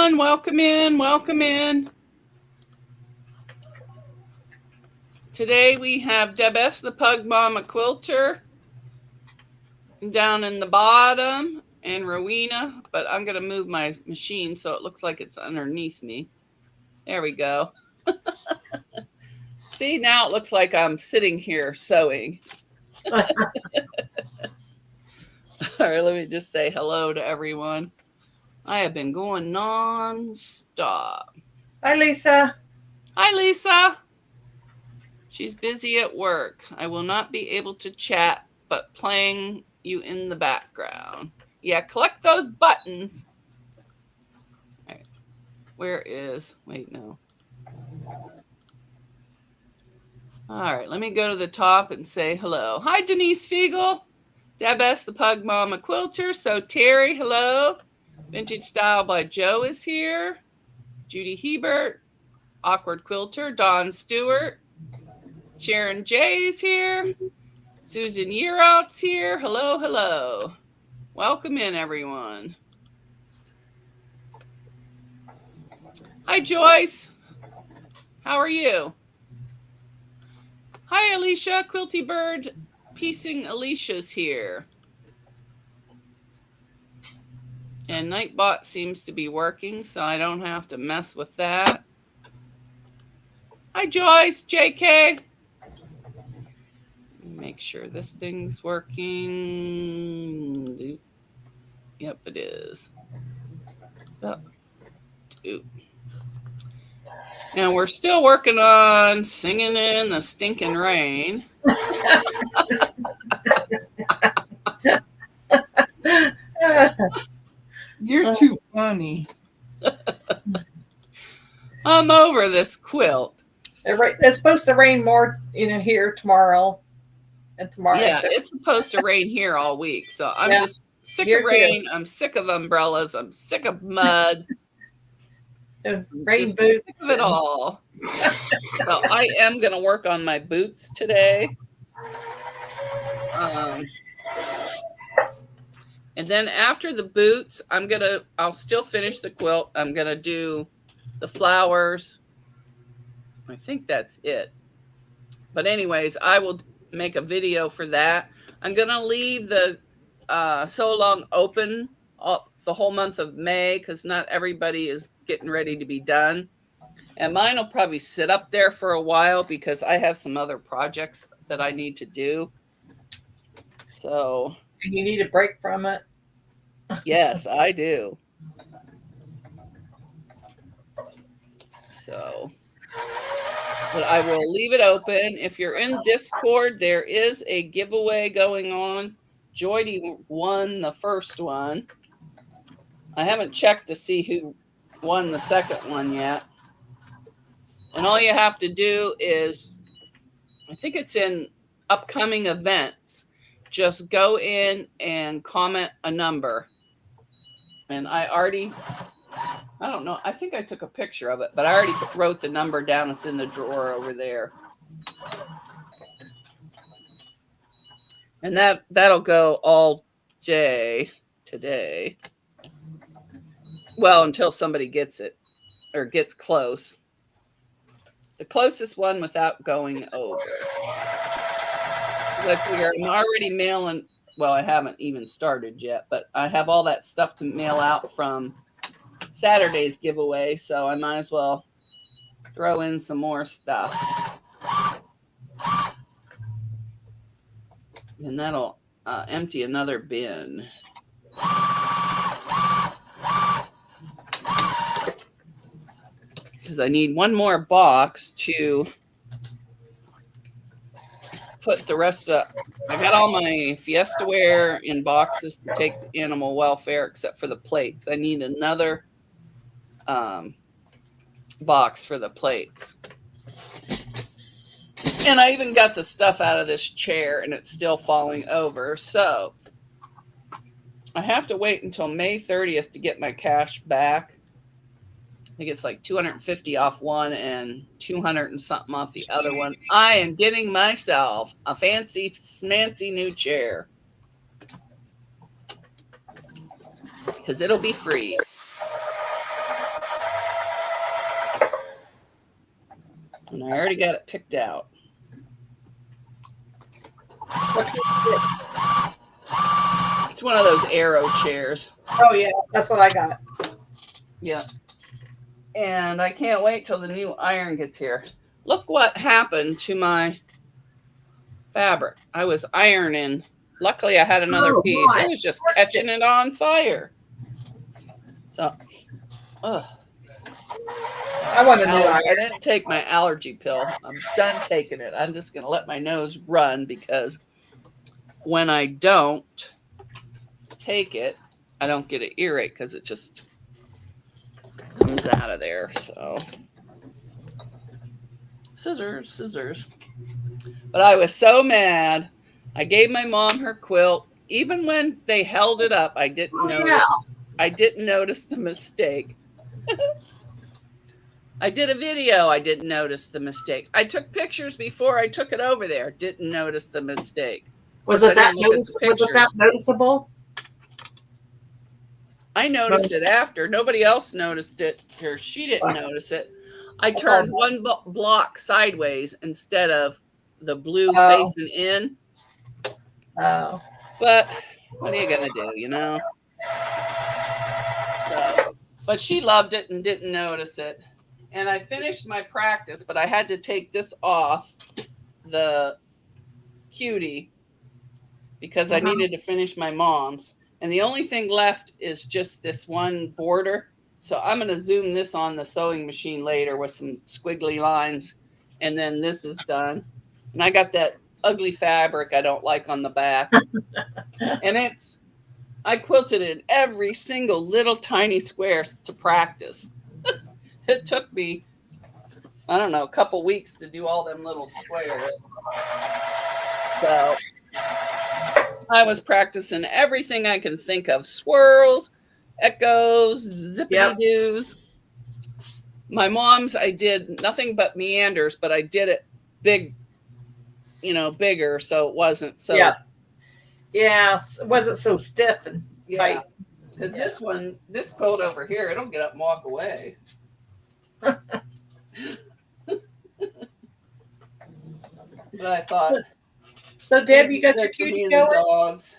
everyone. Welcome in. Welcome in. Today we have Deb the Pug Mama Quilter down in the bottom and Rowena, but I'm going to move my machine so it looks like it's underneath me. There we go. See, now it looks like I'm sitting here sewing. All right, let me just say hello to everyone. I have been going non-stop. Hi, Lisa. Hi, Lisa. She's busy at work. I will not be able to chat, but playing you in the background. Yeah, collect those buttons. All right. Where is... Wait, no. All right, let me go to the top and say hello. Hi, Denise Fiegel. Deb the Pug Mama Quilter. So Terry, hello. Vintage Style by Joe is here. Judy Hebert. Awkward Quilter. Dawn Stewart. Sharon J is here. Susan Yearout's here. Hello, hello. Welcome in, everyone. Hi, Joyce. How are you? Hi, Alicia. Quilty Bird Piecing Alicia's here. And Nightbot seems to be working, so I don't have to mess with that. Hi, Joyce. JK. Make sure this thing's working. Yep, it is. Oh, and we're still working on Singing in the Stinking Rain. You're too funny. I'm over this quilt. It's supposed to rain more, here tomorrow and tomorrow. Yeah, it's supposed to rain here all week. So I'm just sick of rain. Too. I'm sick of umbrellas. I'm sick of mud. Rain boots. Sick of it all. So I am going to work on my boots today. And then after the boots, I'll still finish the quilt. I'm going to do the flowers. I think that's it. But anyways, I will make a video for that. I'm going to leave the Sew Along open the whole month of May because not everybody is getting ready to be done. And mine will probably sit up there for a while because I have some other projects that I need to do. So... You need a break from it? Yes, I do. So... But I will leave it open. If you're in Discord, there is a giveaway going on. Joydy won the first one. I haven't checked to see who won the second one yet. And all you have to do is, I think it's in upcoming events, just go in and comment a number. And I don't know. I think I took a picture of it, but I already wrote the number down. It's in the drawer over there. And that'll go all day today. Well, until somebody gets it or gets close. The closest one without going over. I figure I'm already mailing. Well, I haven't even started yet, but I have all that stuff to mail out from Saturday's giveaway, so I might as well throw in some more stuff. And that'll empty another bin. Because I need one more box to put the rest of... I got all my Fiesta ware in boxes to take to animal welfare, except for the plates. I need another box for the plates. And I even got the stuff out of this chair, and it's still falling over. So I have to wait until May 30th to get my cash back. I think it's like $250 off one and $200 and something off the other one. I am getting myself a fancy, smancy new chair because it'll be free. I already got it picked out. It's one of those arrow chairs. Oh yeah, that's what I got. Yeah. And I can't wait till the new iron gets here. Look what happened to my fabric. I was ironing. Luckily, I had another piece. My. It was just catching it on fire. So, I want a new iron. I didn't take my allergy pill. I'm done taking it. I'm just going to let my nose run because when I don't take it, I don't get an earache because it just comes out of there. So, scissors. But I was so mad. I gave my mom her quilt. Even when they held it up, I didn't notice. Yeah. I didn't notice the mistake. I did a video. I didn't notice the mistake. I took pictures before I took it over there. Didn't notice the mistake. Was it that noticeable? I noticed it after. Nobody else noticed it. Or she didn't notice it. I turned one block sideways instead of the blue facing in. Oh. But what are you going to do, you know? So, but she loved it and didn't notice it. And I finished my practice, but I had to take this off the cutie because I needed to finish my mom's. And the only thing left is just this one border. So I'm going to zoom this on the sewing machine later with some squiggly lines. And then this is done. And I got that ugly fabric I don't like on the back. And I quilted in every single little tiny square to practice. It took me, I don't know, a couple weeks to do all them little squares. So I was practicing everything I can think of. Swirls, echoes, zippity-doos. My mom's, I did nothing but meanders, but I did it big, bigger, so it wasn't so. Yeah, it wasn't so stiff and tight. Because this quilt over here, it'll get up and walk away. But I thought. So, Deb, you got your cutie going? Dogs.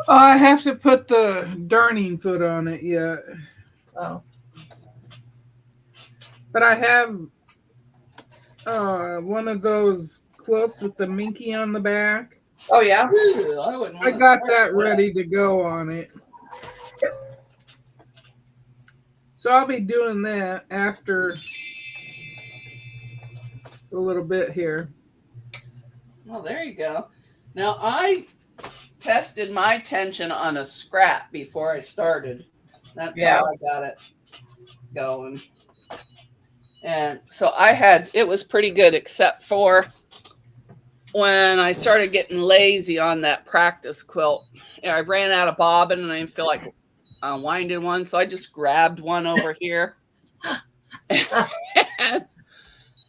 I have to put the darning foot on it yet. Oh. But I have one of those quilts with the minky on the back. Oh, yeah? Ooh, I got that ready to go on it. So I'll be doing that after a little bit here. Well, there you go. Now, I tested my tension on a scrap before I started. That's how I got it going. And so it was pretty good, except for when I started getting lazy on that practice quilt. I ran out of bobbin and I didn't feel like winding one, so I just grabbed one over here. And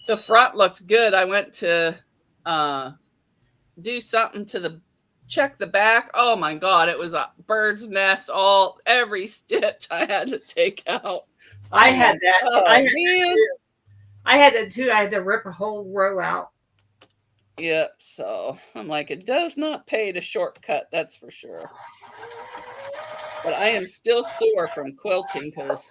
the front looked good. I went to do something to check the back. Oh my God, it was a bird's nest. Every stitch I had to take out. I had that. Oh, I had that too. I had to rip a whole row out. Yep. So I'm like, it does not pay to shortcut, that's for sure. But I am still sore from quilting because,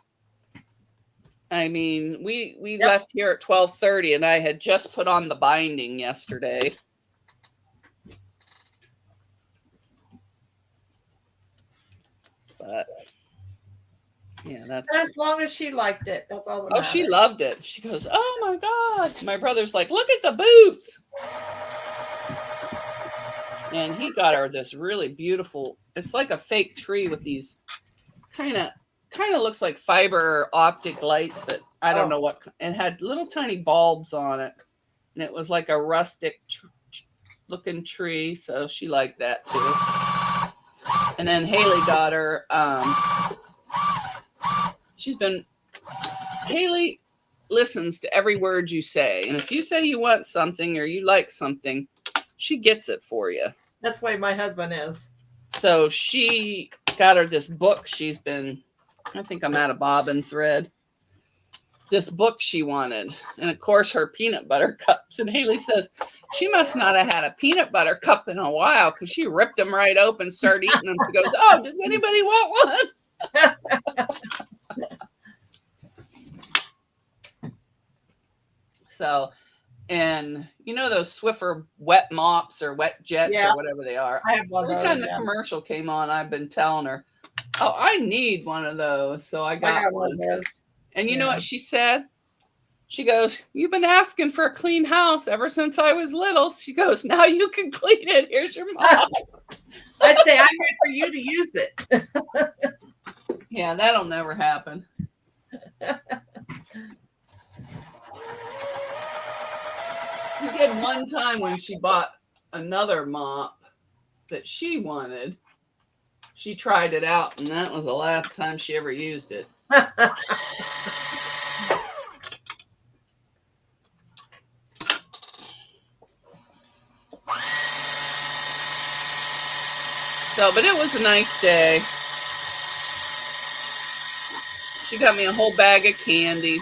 I mean, we left here at 12:30 and I had just put on the binding yesterday. But yeah, that's as long as she liked it. That's all that matters. she loved it. She goes, "Oh my God." My brother's like, "Look at the boots." And he got her this really beautiful, it's like a fake tree with these kind of looks like fiber optic lights, but I don't know what, and had little tiny bulbs on it. And it was like a rustic looking tree. So she liked that too. And then Haley got her, Haley listens to every word you say. And if you say you want something or you like something, she gets it for you. That's the way my husband is. So she got her this book. I think I'm out of bobbin thread. this book she wanted. And of course, her peanut butter cups. And Haley says, she must not have had a peanut butter cup in a while because she ripped them right open, started eating them. She goes, oh, does anybody want one? So, and you know those Swiffer wet mops or wet jets or whatever they are. I have one Every of time those, the commercial came on, I've been telling her, oh, I need one of those. So I got one. And you know what she said? She goes, you've been asking for a clean house ever since I was little. She goes, now you can clean it. Here's your mop. I'd say I'm here for you to use it. Yeah, that'll never happen. We did one time when she bought another mop that she wanted. She tried it out, and that was the last time she ever used it. So, but it was a nice day. She got me a whole bag of candy.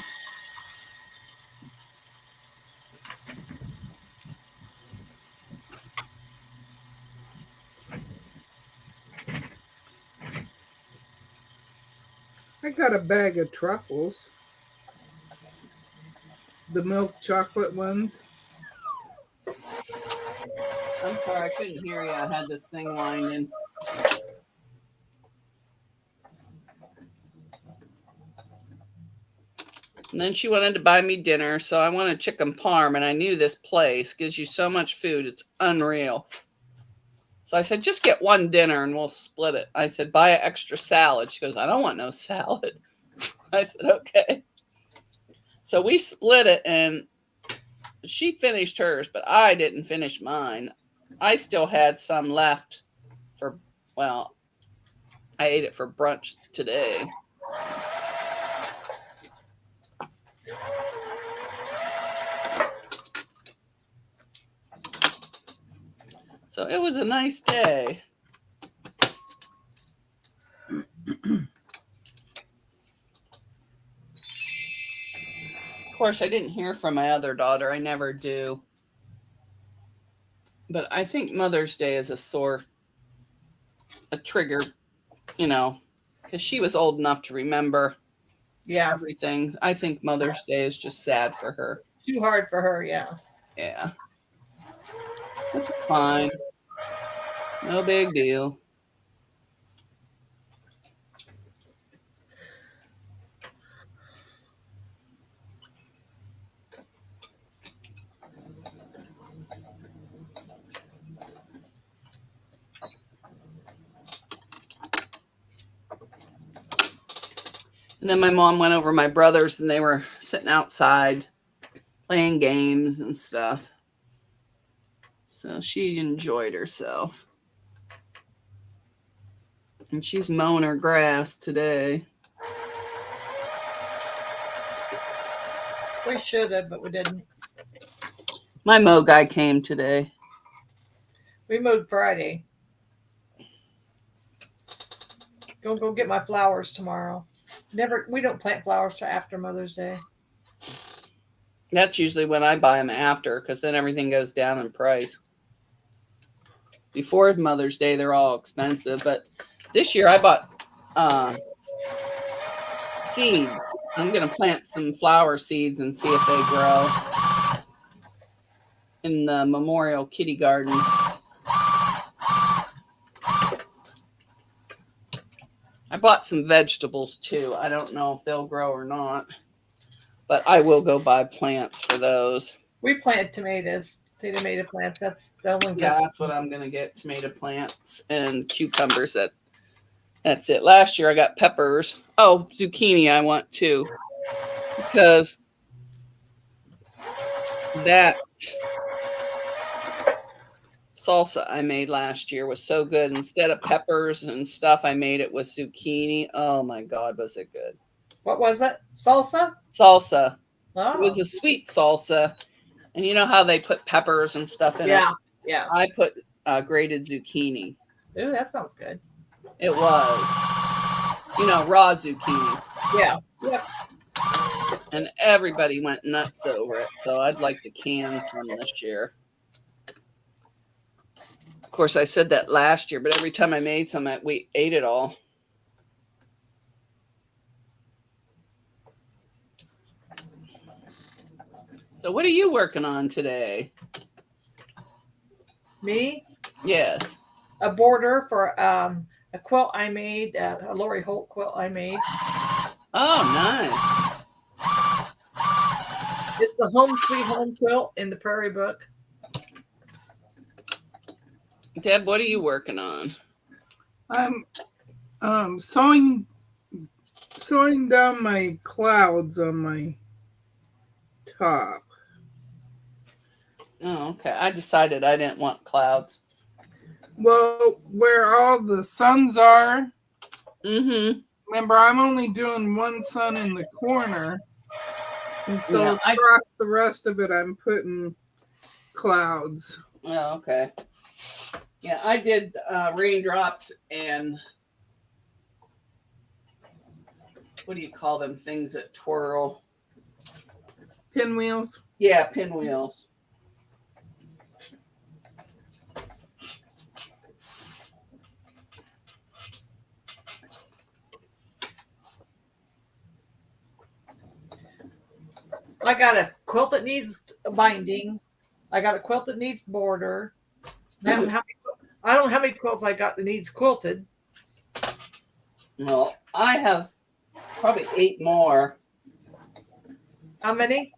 I got a bag of truffles. The milk chocolate ones. I'm sorry, I couldn't hear you. I had this thing winding. And then she wanted to buy me dinner, so I wanted chicken parm, and I knew this place gives you so much food. It's unreal. So I said, just get one dinner and we'll split it. I said, buy an extra salad. She goes, I don't want no salad. I said, okay. So we split it, and she finished hers, but I didn't finish mine. I still had some left for, well, I ate it for brunch today. So it was a nice day. Of course, I didn't hear from my other daughter. I never do. But I think Mother's Day is a trigger, you know, because she was old enough to remember everything. I think Mother's Day is just sad for her. Too hard for her, yeah. Yeah. That's fine. No big deal. And then my mom went over my brothers, and they were sitting outside playing games and stuff. So she enjoyed herself. And she's mowing her grass today. We should have, but we didn't. My mow guy came today. We mowed Friday. Go get my flowers tomorrow. We don't plant flowers till after Mother's Day. That's usually when I buy them after, because then everything goes down in price. Before Mother's Day, they're all expensive, but this year I bought seeds. I'm going to plant some flower seeds and see if they grow in the Memorial Kitty Garden. I bought some vegetables too. I don't know if they'll grow or not, but I will go buy plants for those. We planted tomatoes. Tomato plants. That's the only. Yeah, that's what I'm going to get. Tomato plants and cucumbers. That's it. Last year I got peppers. Oh, zucchini I want too, because that salsa I made last year was so good. Instead of peppers and stuff, I made it with zucchini. Oh my God, was it good? What was it? Salsa? Salsa. Oh. It was a sweet salsa. And you know how they put peppers and stuff in it? Yeah. I put grated zucchini. Ooh, that sounds good. It was. You know, raw zucchini. Yeah. Yep. And everybody went nuts over it. So I'd like to can some this year. Of course, I said that last year, but every time I made some, we ate it all. So what are you working on today? Me? Yes. A border for a quilt I made, a Lori Holt quilt I made. Oh, nice. It's the Home Sweet Home quilt in the Prairie Book. Deb, what are you working on? I'm sewing down my clouds on my top. Oh, okay. I decided I didn't want clouds. Well, where all the suns are. Mm-hmm. Remember, I'm only doing one sun in the corner. And so Yeah, across the rest of it, I'm putting clouds. Oh, okay. Yeah, I did raindrops and what do you call them? Things that twirl. Pinwheels. Yeah, pinwheels. I got a quilt that needs a binding. I got a quilt that needs border. I don't know how many quilts I got that needs quilted. Well, I have probably 8 more. How many?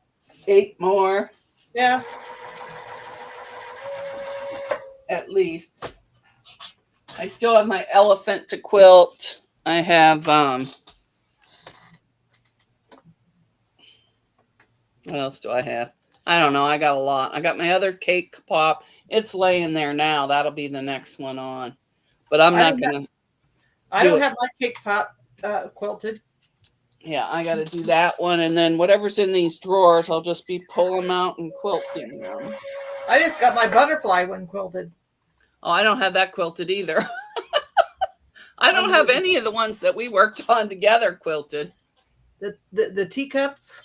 8 more. Yeah. At least. I still have my elephant to quilt. I have what else do I have? I don't know. I got a lot. I got my other cake pop. It's laying there now. That'll be the next one on. But I'm not gonna. I don't have my cake pop quilted. Yeah, I got to do that one, and then whatever's in these drawers, I'll just be pulling them out and quilting them. I just got my butterfly one quilted. Oh, I don't have that quilted either. I don't have any of the ones that we worked on together quilted. The teacups?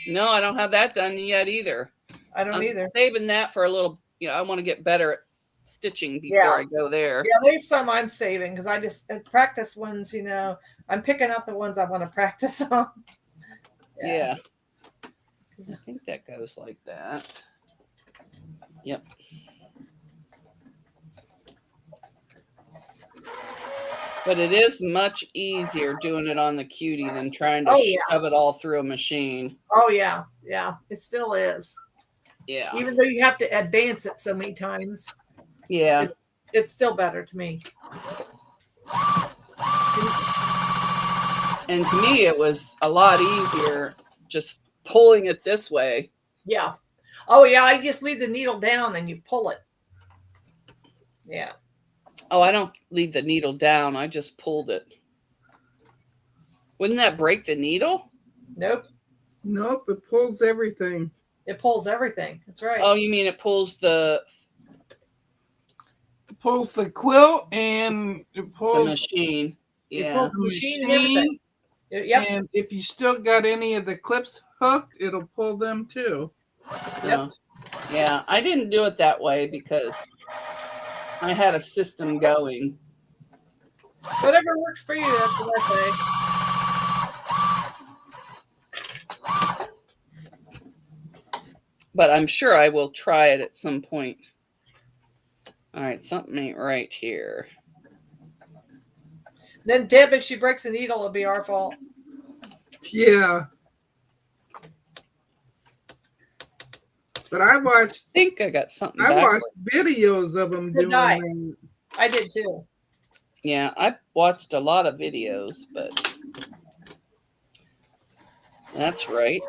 No, I don't have that done yet either. I don't either. Saving that for a little. I want to get better at stitching before I go there. Yeah, there's some I'm saving because I just practice ones. I'm picking out the ones I want to practice on. Yeah. I think that goes like that. Yep. But it is much easier doing it on the cutie than trying to shove it all through a machine. Oh, yeah. Yeah, it still is. Yeah. Even though you have to advance it so many times. Yeah. It's still better to me. And to me, it was a lot easier just pulling it this way. Yeah. Oh, yeah. I just leave the needle down and you pull it. Yeah. Oh, I don't leave the needle down. I just pulled it. Wouldn't that break the needle? Nope. Nope. It pulls everything. It pulls everything. That's right. Oh, you mean it pulls the... It pulls the quilt and it pulls the machine. Yeah. It pulls the machine and everything. Yep. And if you still got any of the clips hooked, it'll pull them too. Yep. Yeah, I didn't do it that way because I had a system going. Whatever works for you, that's what I say. But I'm sure I will try it at some point. All right, something ain't right here. Then Deb, if she breaks a needle, it'll be our fault. Yeah. But I think I got something. I watched videos of them doing that. I did too. Yeah, I watched a lot of videos, but that's right.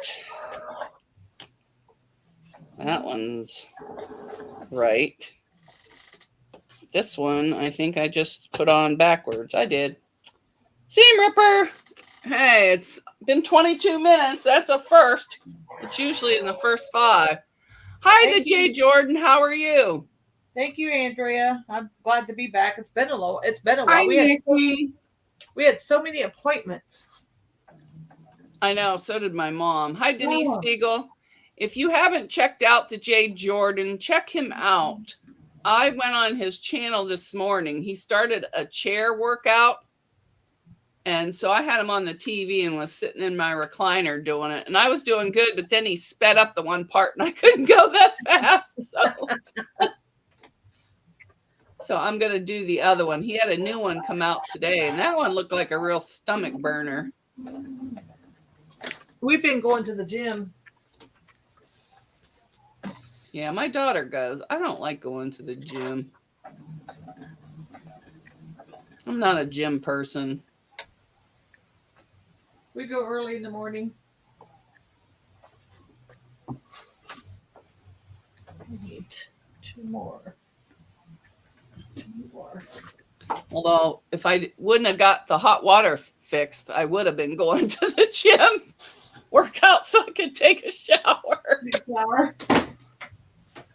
That one's right. This one, I think I just put on backwards. I did. Seam ripper. Hey, it's been 22 minutes. That's a first. It's usually in the first 5. Hi, J. Jordan. How are you? Thank you, Andrea. I'm glad to be back. It's been a while. Hi, Nikki. We had so many appointments. I know. So did my mom. Hi, Denise Oh. Spiegel. If you haven't checked out the Jade Jordan, check him out. I went on his channel this morning. He started a chair workout. And so I had him on the TV and was sitting in my recliner doing it. And I was doing good, but then he sped up the one part and I couldn't go that fast. So I'm going to do the other one. He had a new one come out today, and that one looked like a real stomach burner. We've been going to the gym. Yeah, my daughter goes. I don't like going to the gym. I'm not a gym person. We go early in the morning. We need two more. Although, if I wouldn't have got the hot water fixed, I would have been going to the gym, work out so I could take a shower.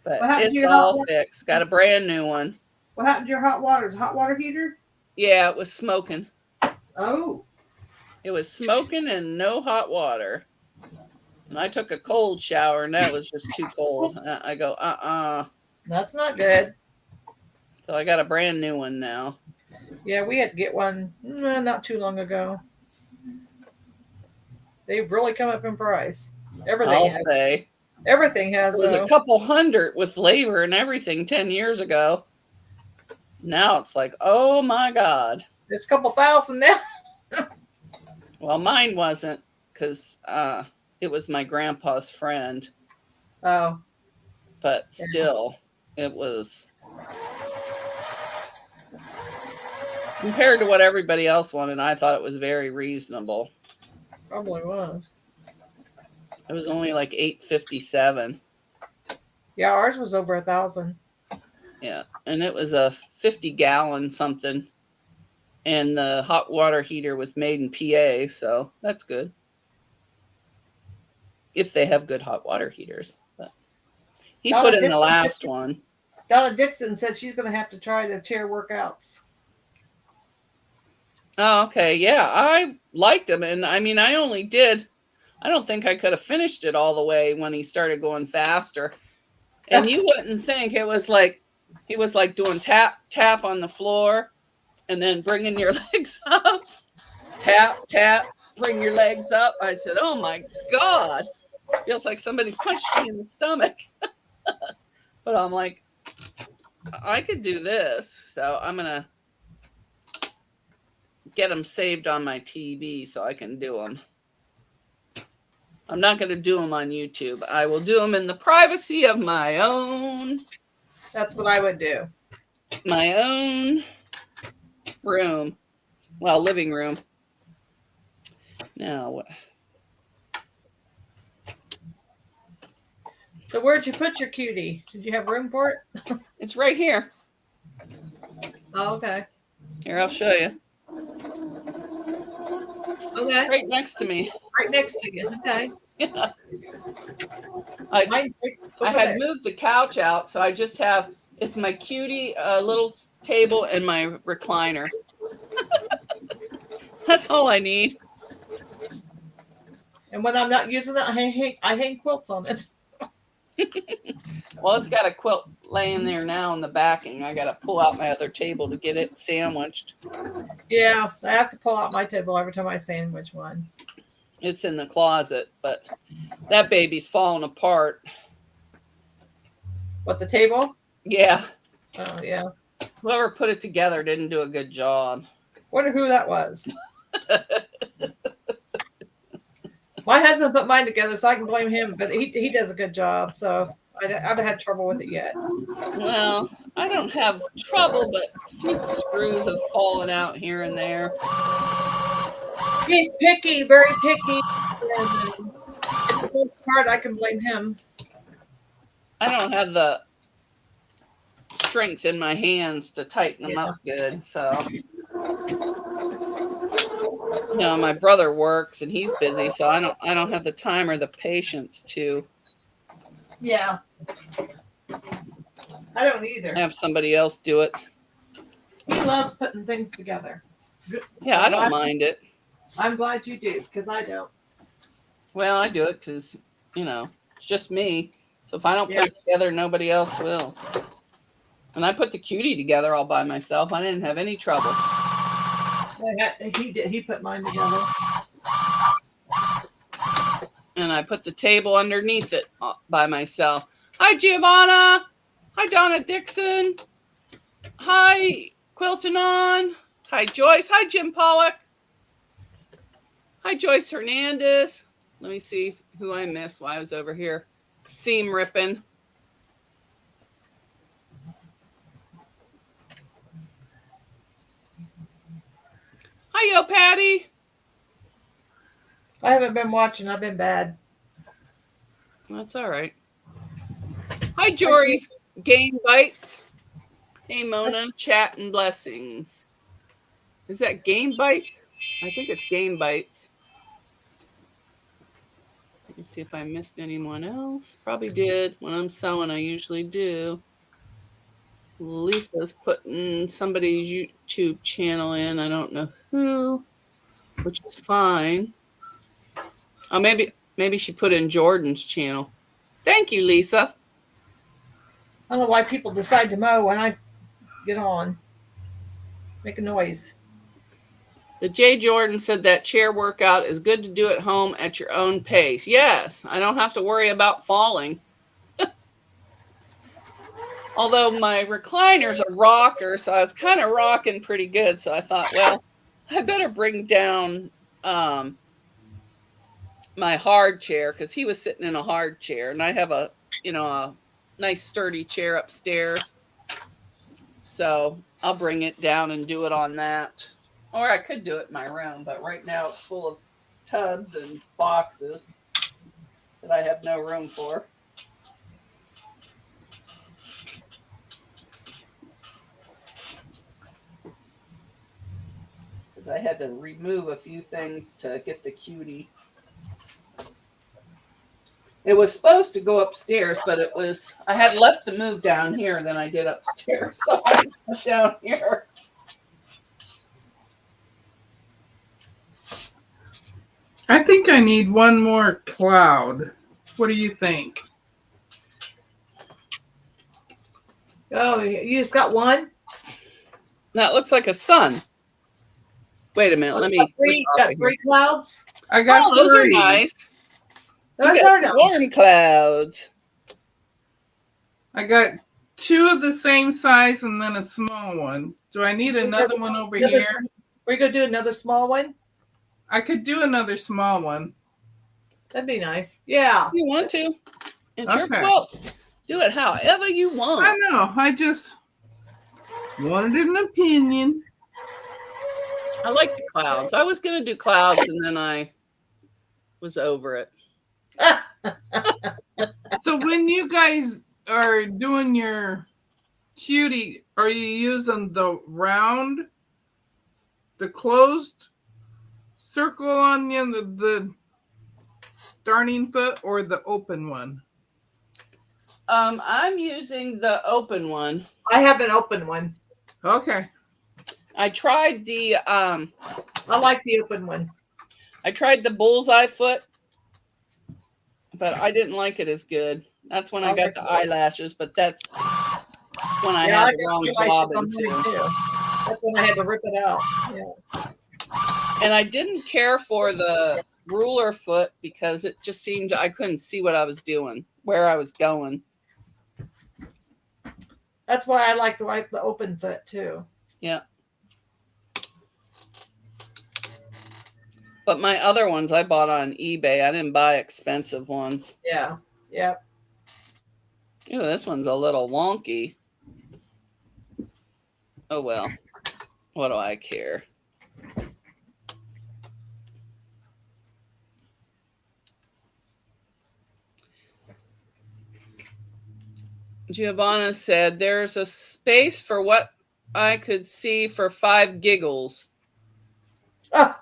But it's all fixed. Got a brand new one. What happened to your hot water? Is it a hot water heater? Yeah, it was smoking. Oh. It was smoking and no hot water. And I took a cold shower, and that was just too cold. I go, That's not good. So I got a brand new one now. Yeah, we had to get one not too long ago. They've really come up in price. Everything has. Say. Everything has. It was a couple hundred with labor and everything 10 years ago. Now it's like, oh my God. It's a couple thousand now. Well, mine wasn't, because it was my grandpa's friend. Oh. But still, it was... Compared to what everybody else wanted, I thought it was very reasonable. Probably was. It was only like $8.57. Yeah, ours was over 1,000. Yeah, and it was a 50-gallon something. And the hot water heater was made in PA, so that's good. If they have good hot water heaters. But he put in the last one. Donna Dixon said she's going to have to try the chair workouts. Oh, okay. Yeah, I liked him. And I mean, I don't think I could have finished it all the way when he started going faster. And you wouldn't think it was like, he was like doing tap, tap on the floor and then bringing your legs up. Tap, tap, bring your legs up. I said, oh my God. Feels like somebody punched me in the stomach. But I'm like, I could do this. So I'm going to get them saved on my TV so I can do them. I'm not going to do them on YouTube. I will do them in the privacy of my own. That's what I would do. My own room. Well, living room. Now, so where'd you put your cutie? Did you have room for it? it's right here. Oh, okay. Here, I'll show you. Okay. Right next to me. Right next to you. Okay. Yeah. I had moved the couch out, so I just have, it's my cutie little table and my recliner. That's all I need. And when I'm not using it, I hang quilts on it. Well, it's got a quilt laying there now in the backing. I got to pull out my other table to get it sandwiched. Yeah, so I have to pull out my table every time I sandwich one. It's in the closet, but that baby's falling apart. What, the table? Yeah. Oh, yeah. Whoever put it together didn't do a good job. Wonder who that was. My husband put mine together, so I can blame him, but he does a good job, so I haven't had trouble with it yet. Well, I don't have trouble, but a few screws have fallen out here and there. He's picky, very picky. And if it falls apart, I can blame him. I don't have the strength in my hands to tighten them up good, so... You know, my brother works and he's busy, so I don't have the time or the patience to I don't either. have somebody else do it. He loves putting things together. Yeah, I don't mind it. I'm glad you do, because I don't. Well, I do it because, it's just me. So if I don't put it together, nobody else will. And I put the cutie together all by myself. I didn't have any trouble. He did. He put mine together. And I put the table underneath it by myself. Hi, Giovanna. Hi, Donna Dixon. Hi, Quilting On. Hi, Joyce. Hi, Jim Pollock. Hi, Joyce Hernandez. Let me see who I missed while I was over here. Seam ripping. Hi, Yo Patty. I haven't been watching. I've been bad. That's all right. Hi, Jory's Game Bites. Hey, Mona. Chat and blessings. Is that Game Bites? I think it's Game Bites. Let me see if I missed anyone else. Probably did. When I'm sewing, I usually do. Lisa's putting somebody's YouTube channel in. I don't know who, which is fine. Oh, maybe she put in Jordan's channel. Thank you, Lisa. I don't know why people decide to mow when I get on. Make a noise. The J. Jordan said that chair workout is good to do at home at your own pace. Yes, I don't have to worry about falling. Although my recliner's a rocker, so I was kind of rocking pretty good. So I thought, well, I better bring down my hard chair because he was sitting in a hard chair, and I have a nice sturdy chair upstairs. So I'll bring it down and do it on that. Or I could do it in my room, but right now it's full of tubs and boxes that I have no room for. Because I had to remove a few things to get the cutie. It was supposed to go upstairs, but I had less to move down here than I did upstairs. So I put down here. I think I need one more cloud. What do you think? Oh, you just got one? That looks like a sun. Wait a minute. Let me. Got three clouds? I got those are three. nice. Those are nice. Warm clouds. I got two of the same size and then a small one. Do I need another one over here? We're going to do another small one? I could do another small one. That'd be nice. Yeah. You want to? It's your quilt. Do it however you want. I know. I just wanted an opinion. I like the clouds. I was going to do clouds and then I was over it. So when you guys are doing your cutie, are you using the round, the closed circle on the darning foot, or the open one? I'm using the open one. I have an open one. Okay. I tried the I like the open one. I tried the bullseye foot, but I didn't like it as good. That's when I got the eyelashes, but that's when I had the wrong bobbin too. That's when I had to rip it out. Yeah. And I didn't care for the ruler foot because it just seemed I couldn't see what I was doing, where I was going. That's why I like the open foot too. Yeah. But my other ones I bought on eBay. I didn't buy expensive ones. Yeah. Yep. Ooh, this one's a little wonky. Oh well. What do I care? Giovanna said there's a space for what I could see for 5 giggles. Ah.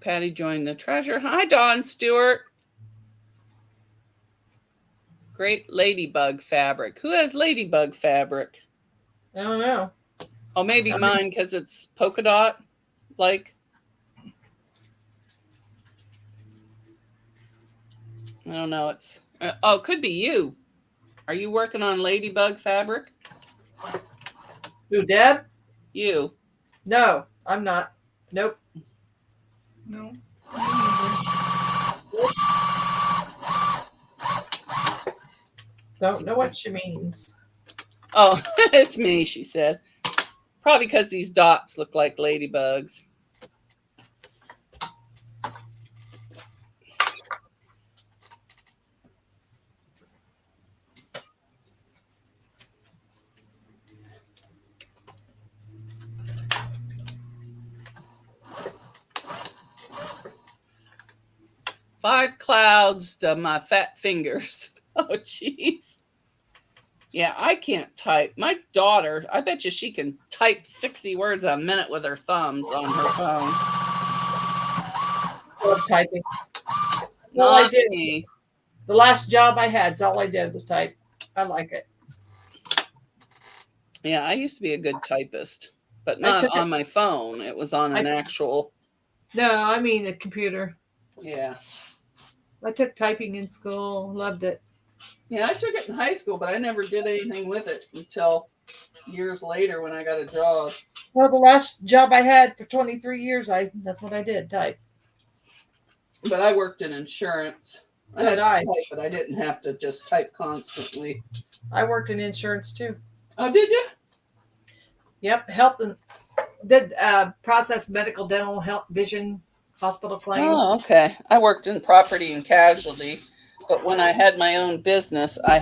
Patty joined the treasure. Hi, Dawn Stewart. Great ladybug fabric. Who has ladybug fabric? I don't know. Oh, maybe mine because it's polka dot. Like, I don't know. It's oh, it could be you. Are you working on ladybug fabric? Who, Deb? You. No, I'm not. Nope. No. Don't know what she means. Oh, it's me, she said. Probably because these dots look like ladybugs. Five clouds to my fat fingers. Oh, jeez. Yeah, I can't type. My daughter, I bet you she can type 60 words a minute with her thumbs on her phone. I love typing. All I Not did. me. The last job I had, all I did was type. I like it. Yeah, I used to be a good typist, but not on my phone. It was on an actual. No, I mean the computer. Yeah. I took typing in school. Loved it. Yeah, I took it in high school, but I never did anything with it until years later when I got a job. Well, the last job I had for 23 years, that's what I did, type. But I worked in insurance. I had to type, but I didn't have to just type constantly. I worked in insurance too. Oh, did you? Yep, health and did process medical, dental, health, vision, hospital claims. Oh, okay. I worked in property and casualty, but when I had my own business, I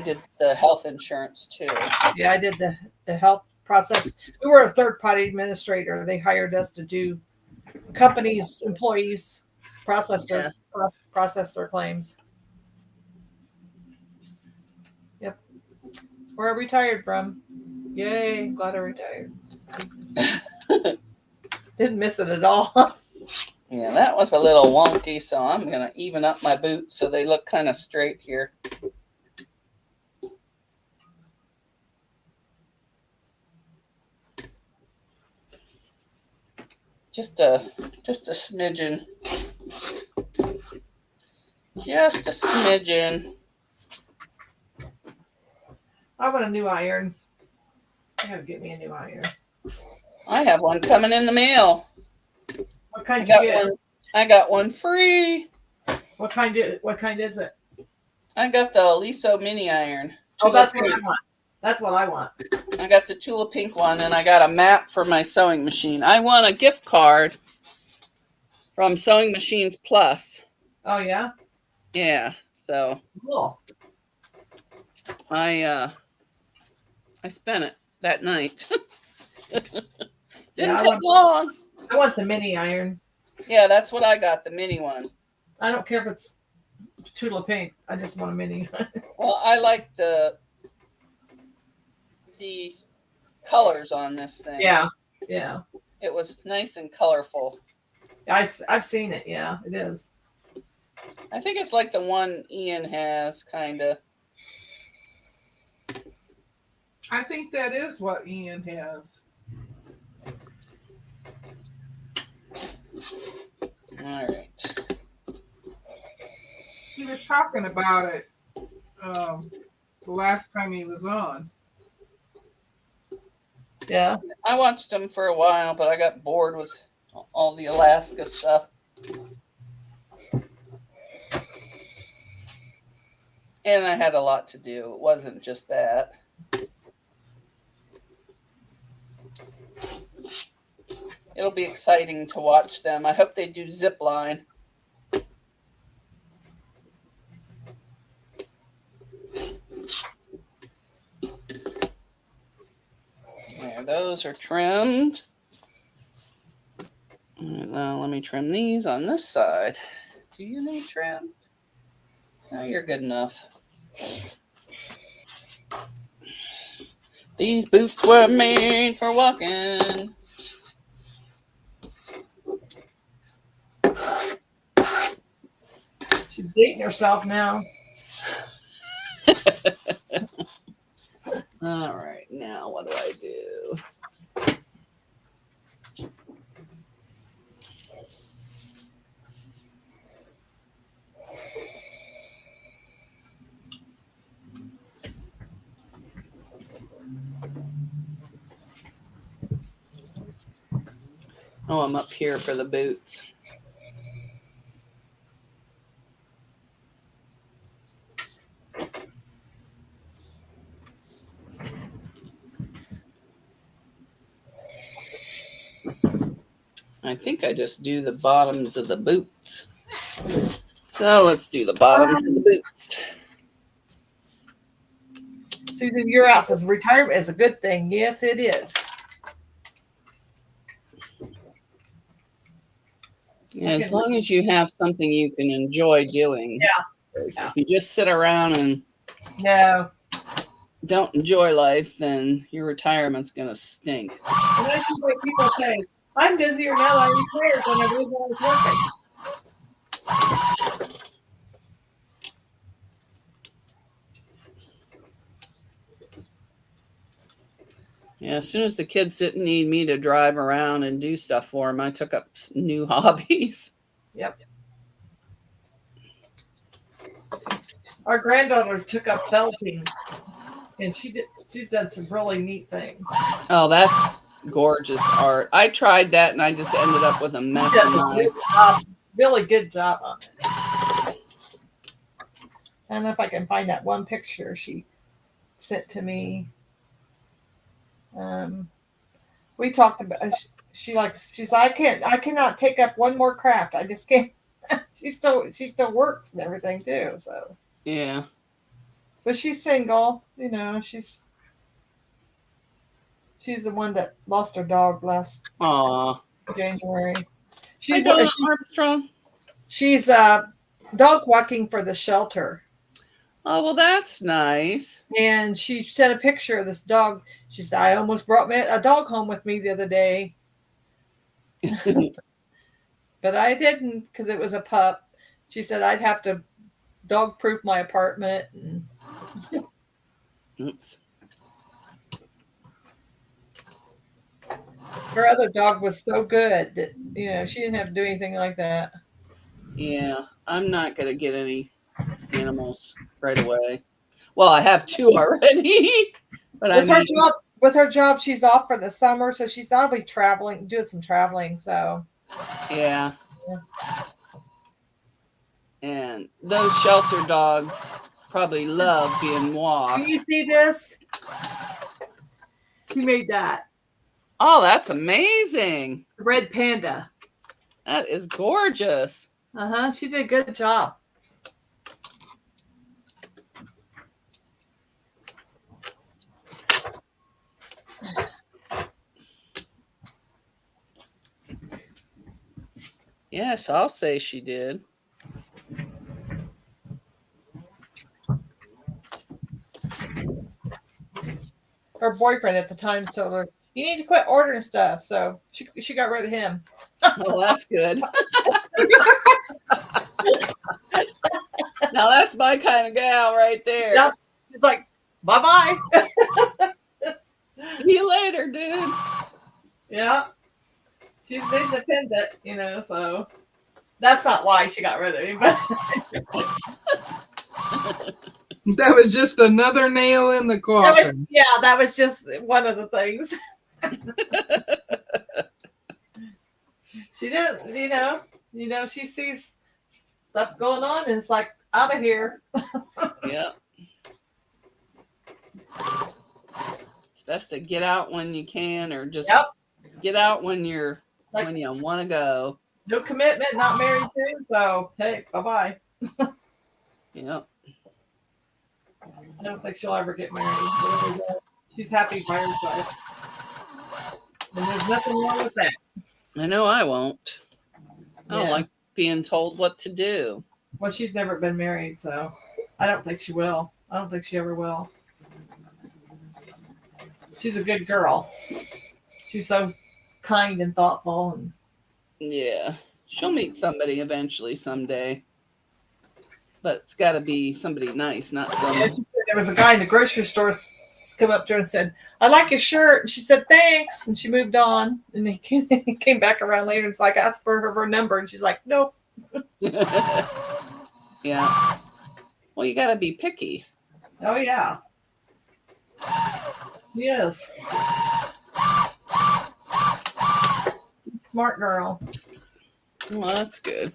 did the health insurance too. Yeah, I did the health process. We were a third-party administrator. They hired us to do companies' employees process their claims. Yep. Where I retired from. Yay, glad I retired. Didn't miss it at all. Yeah, that was a little wonky, so I'm going to even up my boots so they look kind of straight here. Just a smidgen. Just a smidgen. I want a new iron. I gotta get me a new iron. I have one coming in the mail. What kind did you get? I got one free. What kind is it? I got the Liso mini iron. Oh, that's what I want. That's what I want. I got the Tula pink one, and I got a map for my sewing machine. I won a gift card from Sewing Machines Plus. Oh yeah. Yeah. So. Cool. I spent it that night. Didn't take long. I want the mini iron. Yeah, that's what I got, the mini one. I don't care if it's Tula pink. I just want a mini. Well, I like the colors on this thing. Yeah. Yeah. It was nice and colorful. I've seen it. Yeah, it is. I think it's like the one Ian has, kind of. I think that is what Ian has. All right. He was talking about it the last time he was on. Yeah. I watched him for a while, but I got bored with all the Alaska stuff. And I had a lot to do. It wasn't just that. It'll be exciting to watch them. I hope they do zip line. There, those are trimmed. And now let me trim these on this side. Do you need trimmed? No, you're good enough. These boots were made for walking. She's dating herself now. All right, now what do I do? Oh, I'm up here for the boots. I think I just do the bottoms of the boots. So let's do the bottoms of the boots. Susan, your house says retirement is a good thing. Yes, it is. Yeah, as long as you have something you can enjoy doing. Yeah. If you just sit around and No. don't enjoy life, then your retirement's going to stink. And that's just what people say. I'm busier now I'm retired than I was when I was working. Yeah, as soon as the kids didn't need me to drive around and do stuff for them, I took up new hobbies. Yep. Our granddaughter took up felting, and she's done some really neat things. Oh, that's gorgeous art. I tried that and I just ended up with a mess She does in a my... good job, really good job on it. I don't know if I can find that one picture she sent to me. We talked about she's I cannot take up one more craft. I just can't. she still works and everything too. So Yeah. but she's single. You know, she's the one that lost her dog last Aw. January. Hi, Donna Armstrong. She's dog walking for the shelter. Oh, well, that's nice. And she sent a picture of this dog. She said, I almost brought a dog home with me the other day. But I didn't because it was a pup. She said I'd have to dog proof my apartment. And Oops. her other dog was so good that, you know, she didn't have to do anything like that. Yeah, I'm not going to get any animals right away. Well, I have 2 already. But with her job, she's off for the summer, so she's probably doing some traveling. So yeah. And those shelter dogs probably love being walked. Can you see this? She made that. Oh, that's amazing. Red panda. That is gorgeous. She did a good job. Yes, I'll say she did. Her boyfriend at the time told her, you need to quit ordering stuff. So she got rid of him. Oh, that's good. Now that's my kind of gal right there. Yep. She's like, bye-bye. See you later, dude. Yeah. She's independent, you know, so that's not why she got rid of him. That was just another nail in the coffin. That was just one of the things. She didn't, you know, she sees stuff going on and it's like, out of here. Yep. It's best to get out when you can, or just get out when you want to go. No commitment, not married to, so hey, bye-bye. Yep. I don't think she'll ever get married. She's happy by herself. And there's nothing wrong with that. I know I won't. I don't like being told what to do. Well, she's never been married, so I don't think she will. I don't think she ever will. She's a good girl. She's so kind and thoughtful. And yeah, she'll meet somebody eventually someday. But it's got to be somebody nice, not some... Yeah, there was a guy in the grocery store come up to her and said, I like your shirt. And she said, thanks. And she moved on. And he came back around later and it's like, asked for her number. And she's like, nope. Yeah. Well, you got to be picky. Oh, yeah. Yes. Smart girl. Well, that's good.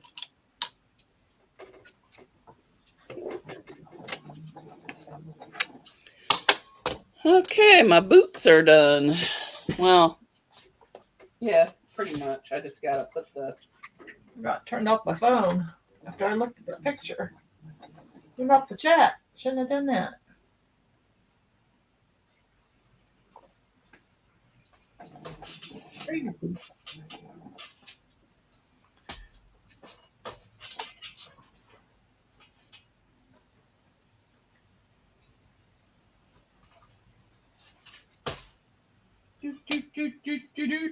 Okay, my boots are done. Well, yeah, pretty much. I just gotta put the. I got turned off my phone after I looked at the picture. Turned off the chat. Shouldn't have done that. Crazy.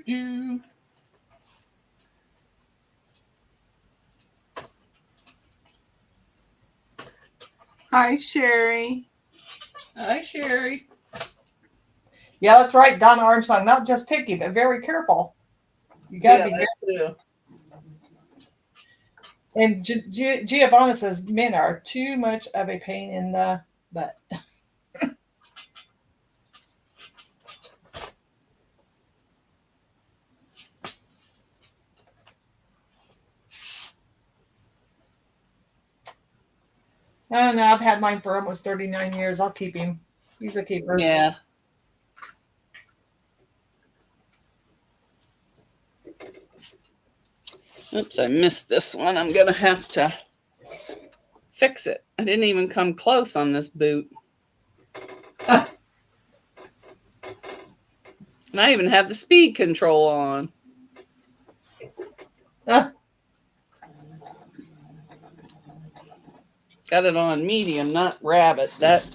Do. Hi, Sherry. Hi, Sherry. Yeah, that's right. Donna Armstrong, not just picky, but very careful. You gotta be that too. And Giovanna says men are too much of a pain in the butt. I don't know. I've had mine for almost 39 years. I'll keep him. He's a keeper. Yeah. Oops, I missed this one. I'm gonna have to fix it. I didn't even come close on this boot. And I even have the speed control on. Got it on medium, not rabbit. That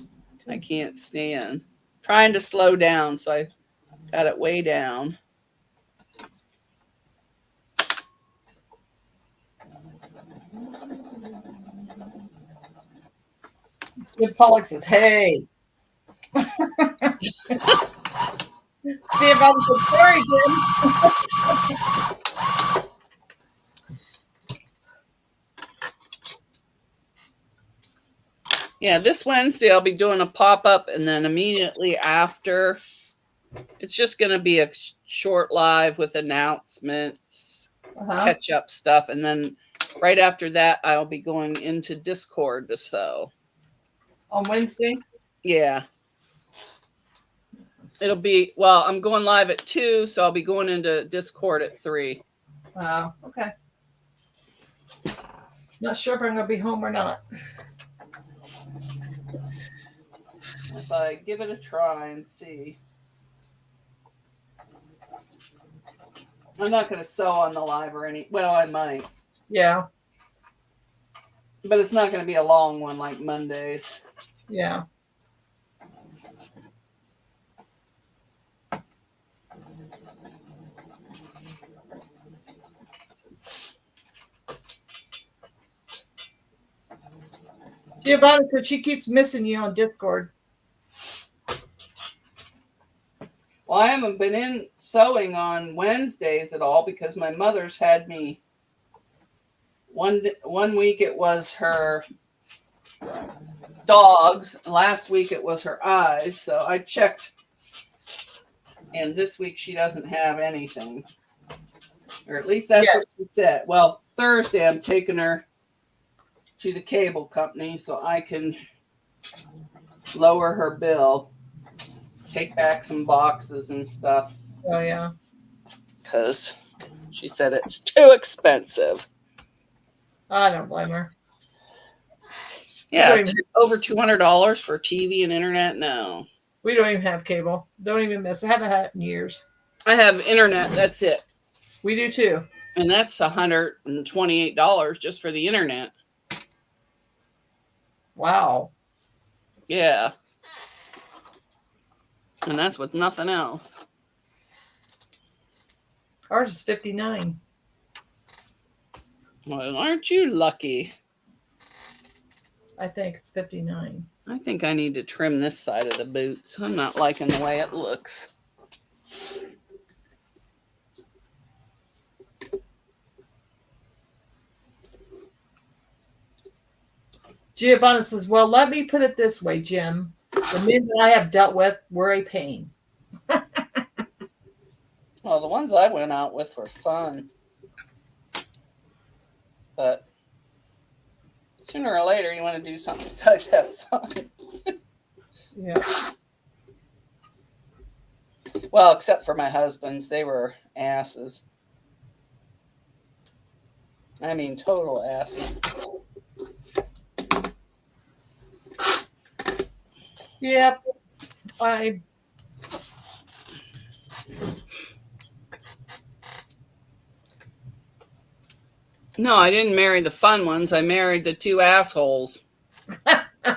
I can't stand. Trying to slow down, so I got it way down. Jim Pollock says, hey. Giovanna says, sorry, Jim. Yeah, this Wednesday I'll be doing a pop-up, and then immediately after, it's just going to be a short live with announcements, catch-up stuff, and then right after that I'll be going into Discord to sew. On Wednesday? Yeah. It'll be, well, I'm going live at 2, so I'll be going into Discord at 3. Oh, okay. Not sure if I'm going to be home or not. If I give it a try and see. I'm not going to sew on the live or any, well, I might. Yeah. But it's not going to be a long one like Mondays. Yeah. Giovanna said she keeps missing you on Discord. Well, I haven't been in sewing on Wednesdays at all because my mother's had me. One week it was her dogs. Last week it was her eyes. So I checked. And this week she doesn't have anything. Or at least that's what she said. Well, Thursday I'm taking her to the cable company so I can lower her bill. Take back some boxes and stuff. Oh, yeah. Because she said it's too expensive. I don't blame her. Yeah, over $200 for TV and internet? No. We don't even have cable. Don't even miss. I haven't had it in years. I have internet. That's it. We do too. And that's $128 just for the internet. Wow. Yeah. And that's with nothing else. Ours is $59. Well, aren't you lucky? I think it's $59. I think I need to trim this side of the boots. I'm not liking the way it looks. Giovanna says, well, let me put it this way, Jim. The men that I have dealt with were a pain. Well, the ones I went out with were fun. But sooner or later, you want to do something besides have fun. Yeah. Well, except for my husband's. They were asses. I mean, total asses. Yep. I No, I didn't marry the fun ones. I married the two assholes. What's I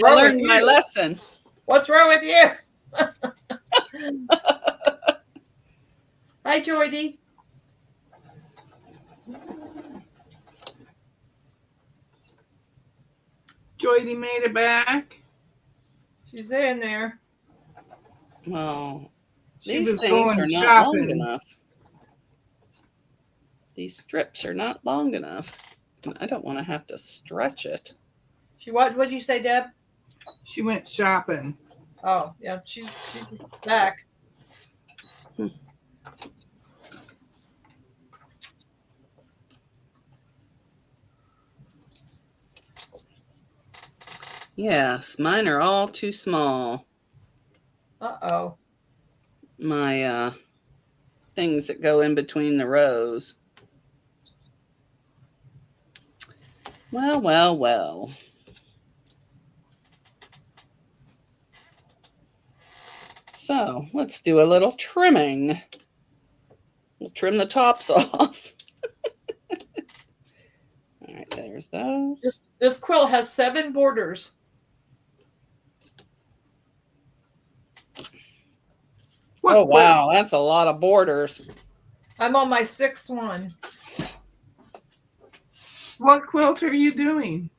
wrong with learned my you? lesson. What's wrong with you? Hi, Joydy. Joydy made it back. She's in there. Well, She these was things going are not long shopping. enough. These strips are not long enough. I don't want to have to stretch it. She what? What'd you say, Deb? She went shopping. Oh, yeah, she's back. Yes, mine are all too small. Uh-oh. My things that go in between the rows. Well, well, well. So let's do a little trimming. We'll trim the tops off. All right, there's those. This quilt has 7 borders. Oh, wow, that's a lot of borders. I'm on my 6th one. What quilt are you doing?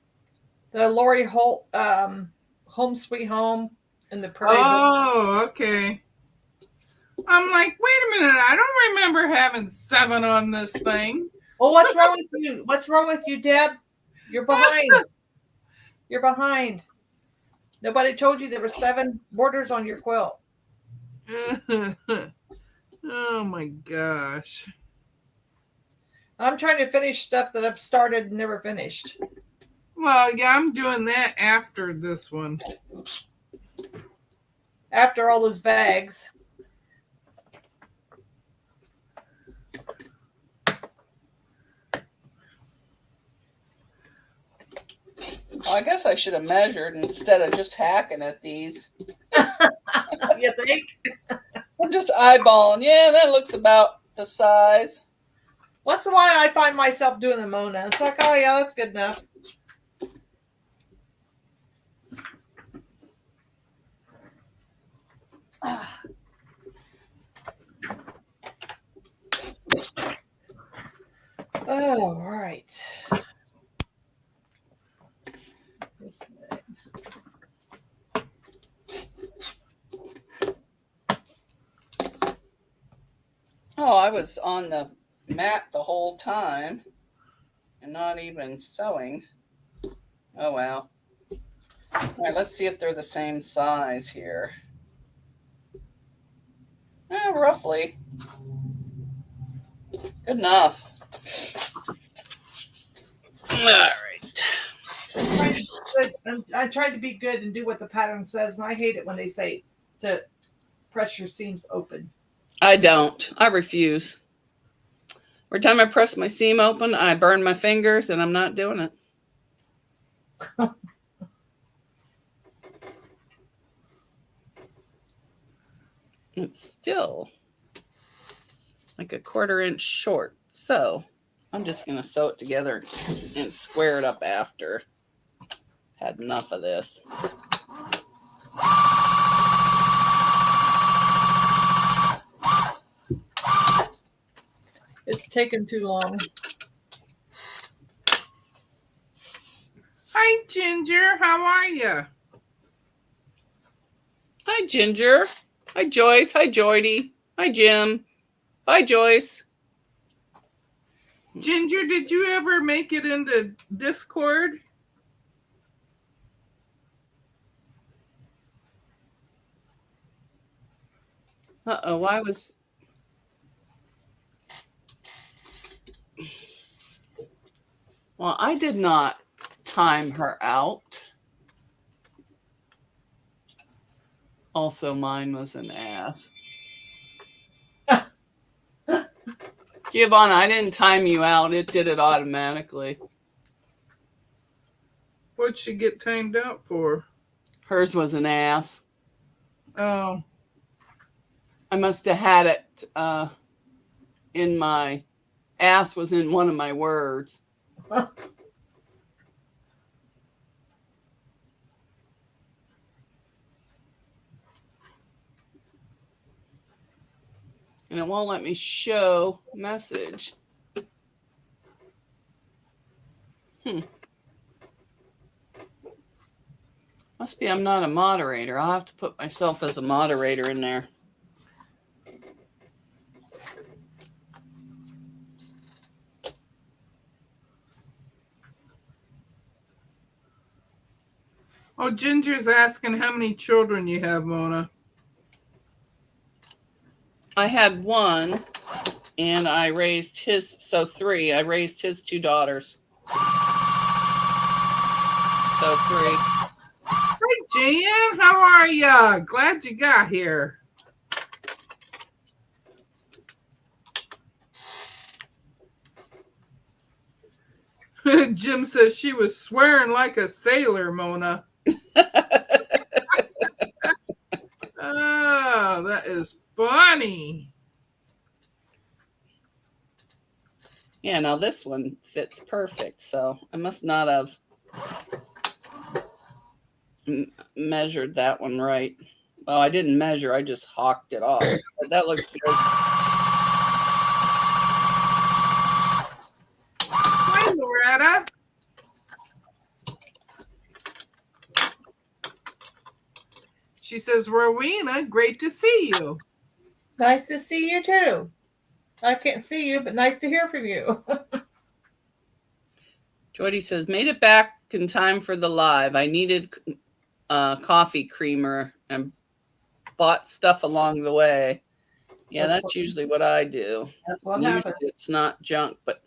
The Lori Holt Home Sweet Home and the Prairie. Oh, okay. I'm like, wait a minute. I don't remember having 7 on this thing. Well, what's wrong with you? What's wrong with you, Deb? You're behind. You're behind. Nobody told you there were 7 borders on your quilt. Oh my gosh. I'm trying to finish stuff that I've started and never finished. Well, yeah, I'm doing that after this one. After all those bags. Well, I guess I should have measured instead of just hacking at these. You think? I'm just eyeballing. Yeah, that looks about the size. Once in a while, I find myself doing a Mona. It's like, oh yeah, that's good enough. Oh, all right. Oh, I was on the mat the whole time and not even sewing. Oh, well. All right, let's see if they're the same size here. Roughly. Good enough. All right. I tried to be good and do what the pattern says, and I hate it when they say to press your seams open. I don't. I refuse. Every time I press my seam open, I burn my fingers, and I'm not doing it. It's still like a 1/4 inch short. So I'm just going to sew it together and square it up after. Had enough of this. It's taken too long. Hi, Ginger. How are you? Hi, Ginger. Hi, Joyce. Hi, Joydy. Hi, Jim. Hi, Joyce. Ginger, did you ever make it into Discord? Uh-oh, why was... Well, I did not time her out. Also, mine was an ass. Giovanna, I didn't time you out. It did it automatically. What'd she get timed out for? Hers was an ass. Oh. I must have had it in my... Ass was in one of my words. And it won't let me show message. Must be I'm not a moderator. I'll have to put myself as a moderator in there. Oh, Ginger's asking how many children you have, Mona. I had one, and I raised his, so 3. I raised his 2 daughters. So 3. Hi, Jan. How are ya? Glad you got here. Jim says she was swearing like a sailor, Mona. Oh, that is funny. Yeah, now this one fits perfect, so I must not have measured that one right. Well, I didn't measure, I just hawked it off. But that looks good. Hi, Loretta. She says, Rowena, great to see you. Nice to see you too. I can't see you, but nice to hear from you. Jordy says, made it back in time for the live. I needed coffee creamer and bought stuff along the way. Yeah, that's usually what I do. That's what Usually happens. it's not junk, but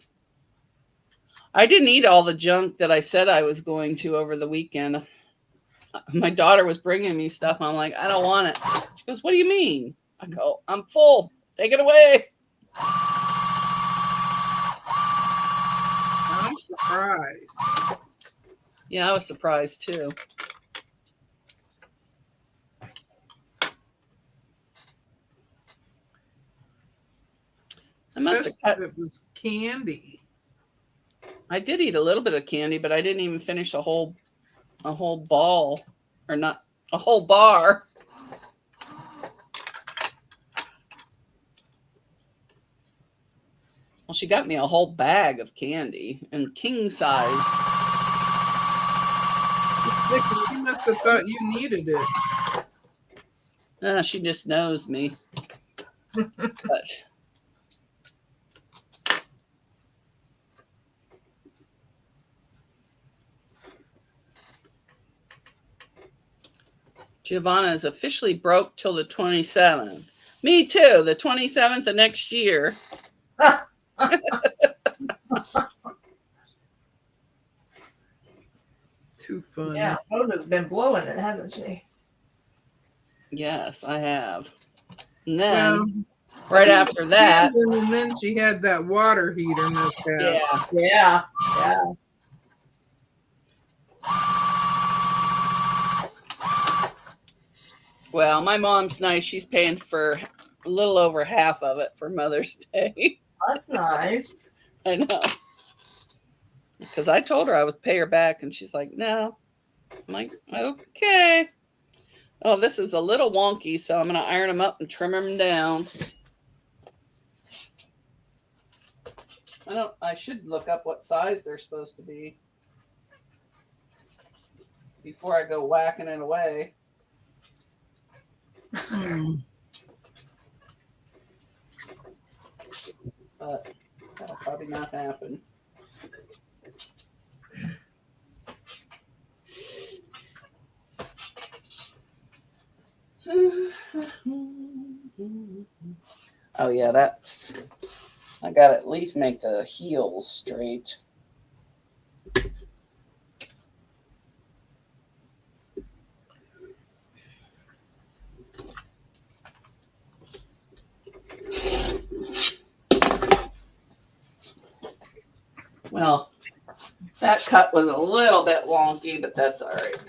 I didn't eat all the junk that I said I was going to over the weekend. My daughter was bringing me stuff. And I'm like, I don't want it. She goes, what do you mean? I go, I'm full. Take it away. I'm surprised. Yeah, I was surprised too. I must have cut. It was candy. I did eat a little bit of candy, but I didn't even finish a whole ball, or not a whole bar. Well, she got me a whole bag of candy and king size. She must have thought you needed it. She just knows me. But Giovanna is officially broke till the 27th. Me too. The 27th of next year. Too funny. Yeah, Mona's been blowing it, hasn't she? Yes, I have. And then right after that, and then she had that water heater mishap. Yeah. Well, my mom's nice. She's paying for a little over half of it for Mother's Day. That's nice. I know. Because I told her I would pay her back, and she's like, no. I'm like, okay. Oh, this is a little wonky, so I'm going to iron them up and trim them down. I should look up what size they're supposed to be before I go whacking it away. But that'll probably not happen. Oh yeah, that's. I gotta at least make the heels straight. Well, that cut was a little bit wonky, but that's all right.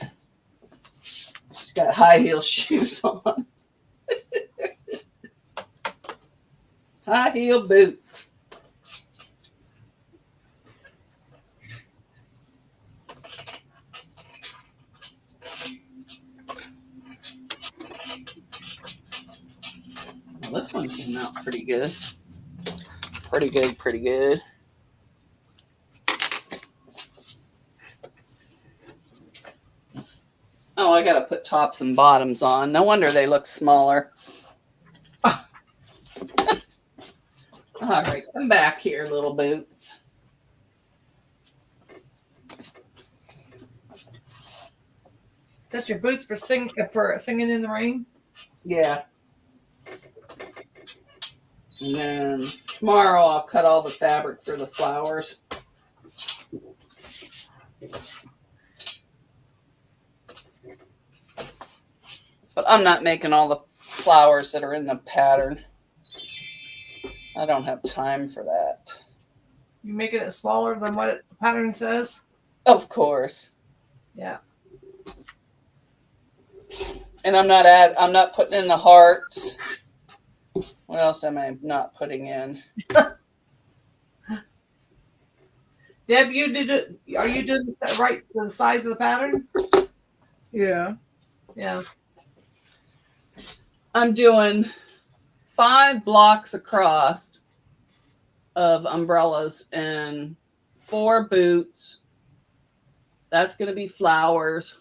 She's got high heel shoes on. High heel boots. Well, this one came out pretty good. Pretty good, pretty good. Oh, I gotta put tops and bottoms on. No wonder they look smaller. All right, come back here, little boots. That's your boots for singing in the rain? Yeah. And then tomorrow I'll cut all the fabric for the flowers. But I'm not making all the flowers that are in the pattern. I don't have time for that. You making it smaller than what the pattern says? Of course. Yeah. And I'm not putting in the hearts. What else am I not putting in? Deb, you did it. Are you doing it right for the size of the pattern? Yeah. Yeah. I'm doing 5 blocks across of umbrellas and 4 boots. That's going to be flowers.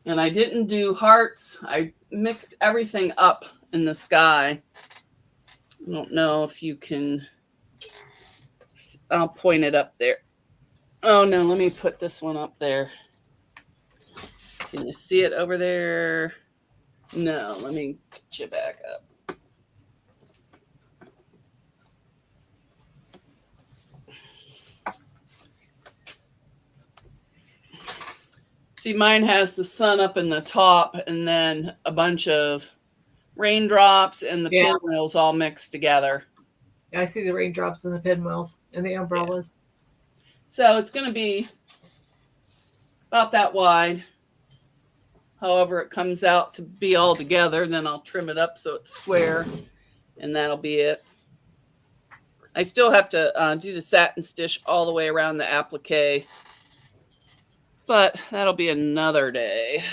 And I didn't do hearts. I mixed everything up in the sky. I don't know if you can. I'll point it up there. Oh no, let me put this one up there. Can you see it over there? No, let me get you back up. See, mine has the sun up in the top and then a bunch of raindrops and the pinwheels all mixed together. Yeah, I see the raindrops and the pinwheels and the umbrellas. Yeah. So it's going to be about that wide. However, it comes out to be all together, then I'll trim it up so it's square, and that'll be it. I still have to do the satin stitch all the way around the applique, but that'll be another day.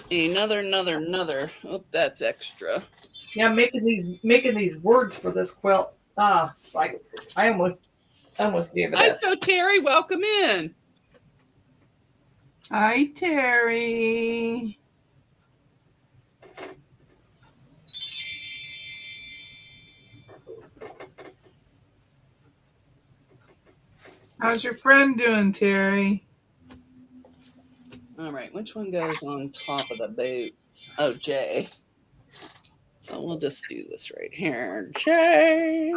Another. Oh, that's extra. Yeah, making these words for this quilt. It's like I almost gave it. Hi, so Terry, welcome in. Hi, Terry. How's your friend doing, Terry? All right, which one goes on top of the boots? Oh, J. So we'll just do this right here. J.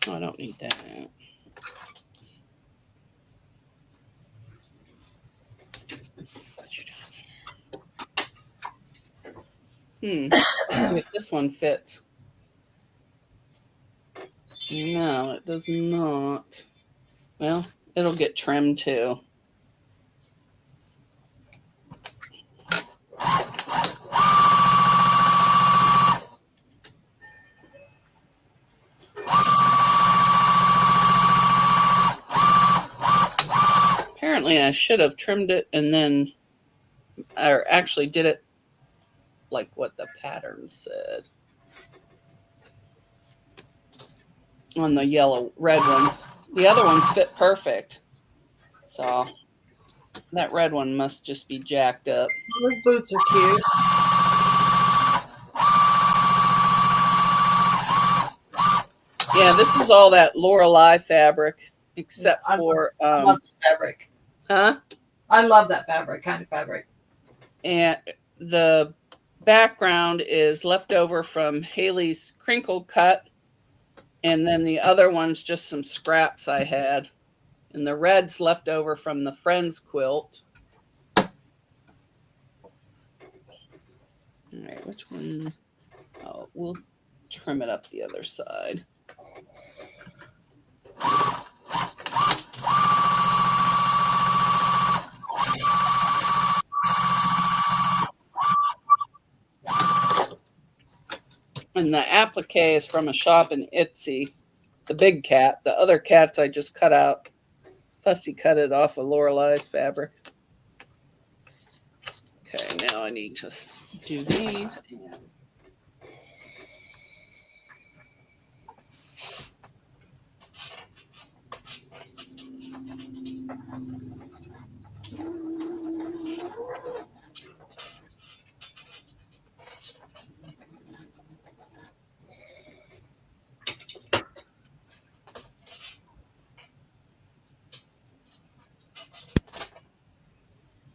Oh, I don't need that. If this one fits. No, it does not. Well, it'll get trimmed too. Apparently I should have trimmed it and then, or actually did it like what the pattern said. On the red one. The other ones fit perfect. So that red one must just be jacked up. Those boots are cute. Yeah, this is all that Lorelei fabric, except for I love the fabric. Huh? I love that kind of fabric. And the background is left over from Haley's crinkle cut. And then the other one's just some scraps I had. And the red's left over from the Friends quilt. All right, which one? Oh, we'll trim it up the other side. And the applique is from a shop in Etsy, the big cat. The other cats I just cut out, fussy cut it off of Lorelei's fabric. Okay, now I need to do these.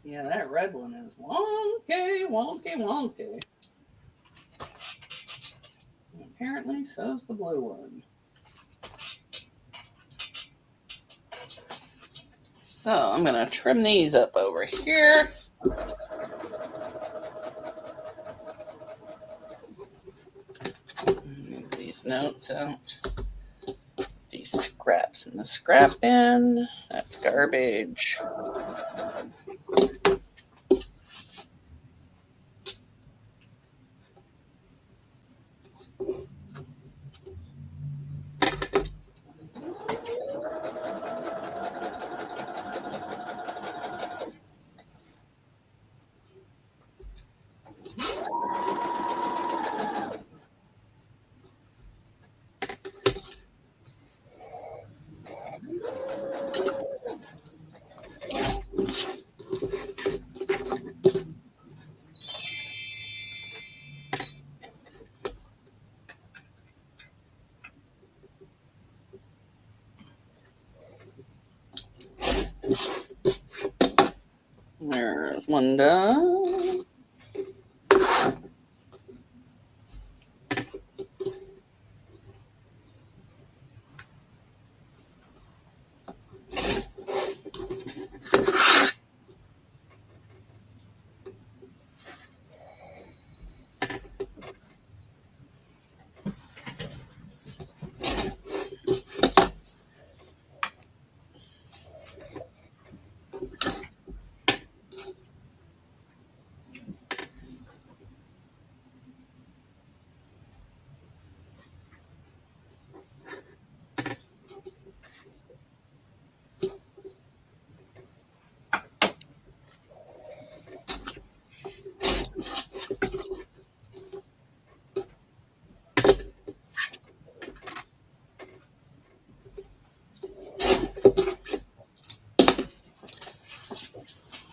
Yeah, that red one is wonky, wonky, wonky. And apparently, so's the blue one. So I'm going to trim these up over here. Move these notes out. These scraps in the scrap bin. That's garbage. There's one done.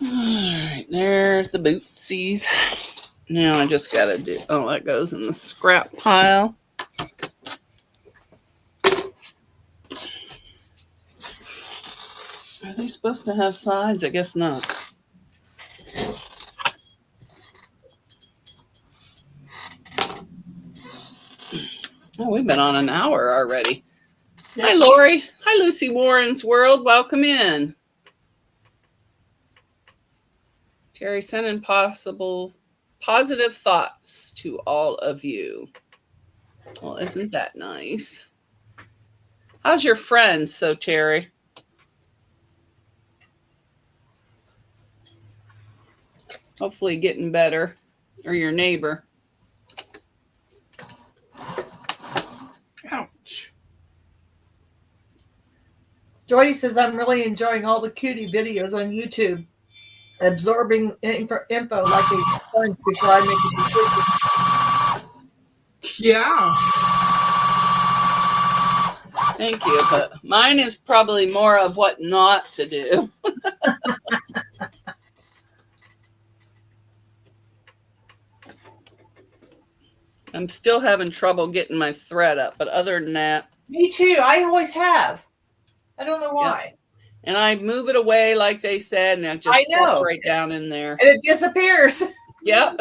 Alright, there's the bootsies. Now I just gotta do, oh, that goes in the scrap pile. Are they supposed to have sides? I guess not. Oh, we've been on an hour already. Yep. Hi, Lori. Hi, Lucy Warren's World. Welcome in. Terry, sending positive thoughts to all of you. Well, isn't that nice? How's your friend, So Terry? Hopefully getting better. Or your neighbor. Ouch. Joyce says, I'm really enjoying all the cutie videos on YouTube. Absorbing info like a sponge before I make a decision. Yeah. Thank you, but mine is probably more of what not to do. I'm still having trouble getting my thread up, but other than that. Me too. I always have. I don't know why. And I move it away like they said, and it just pops right down in there. And it disappears. Yep.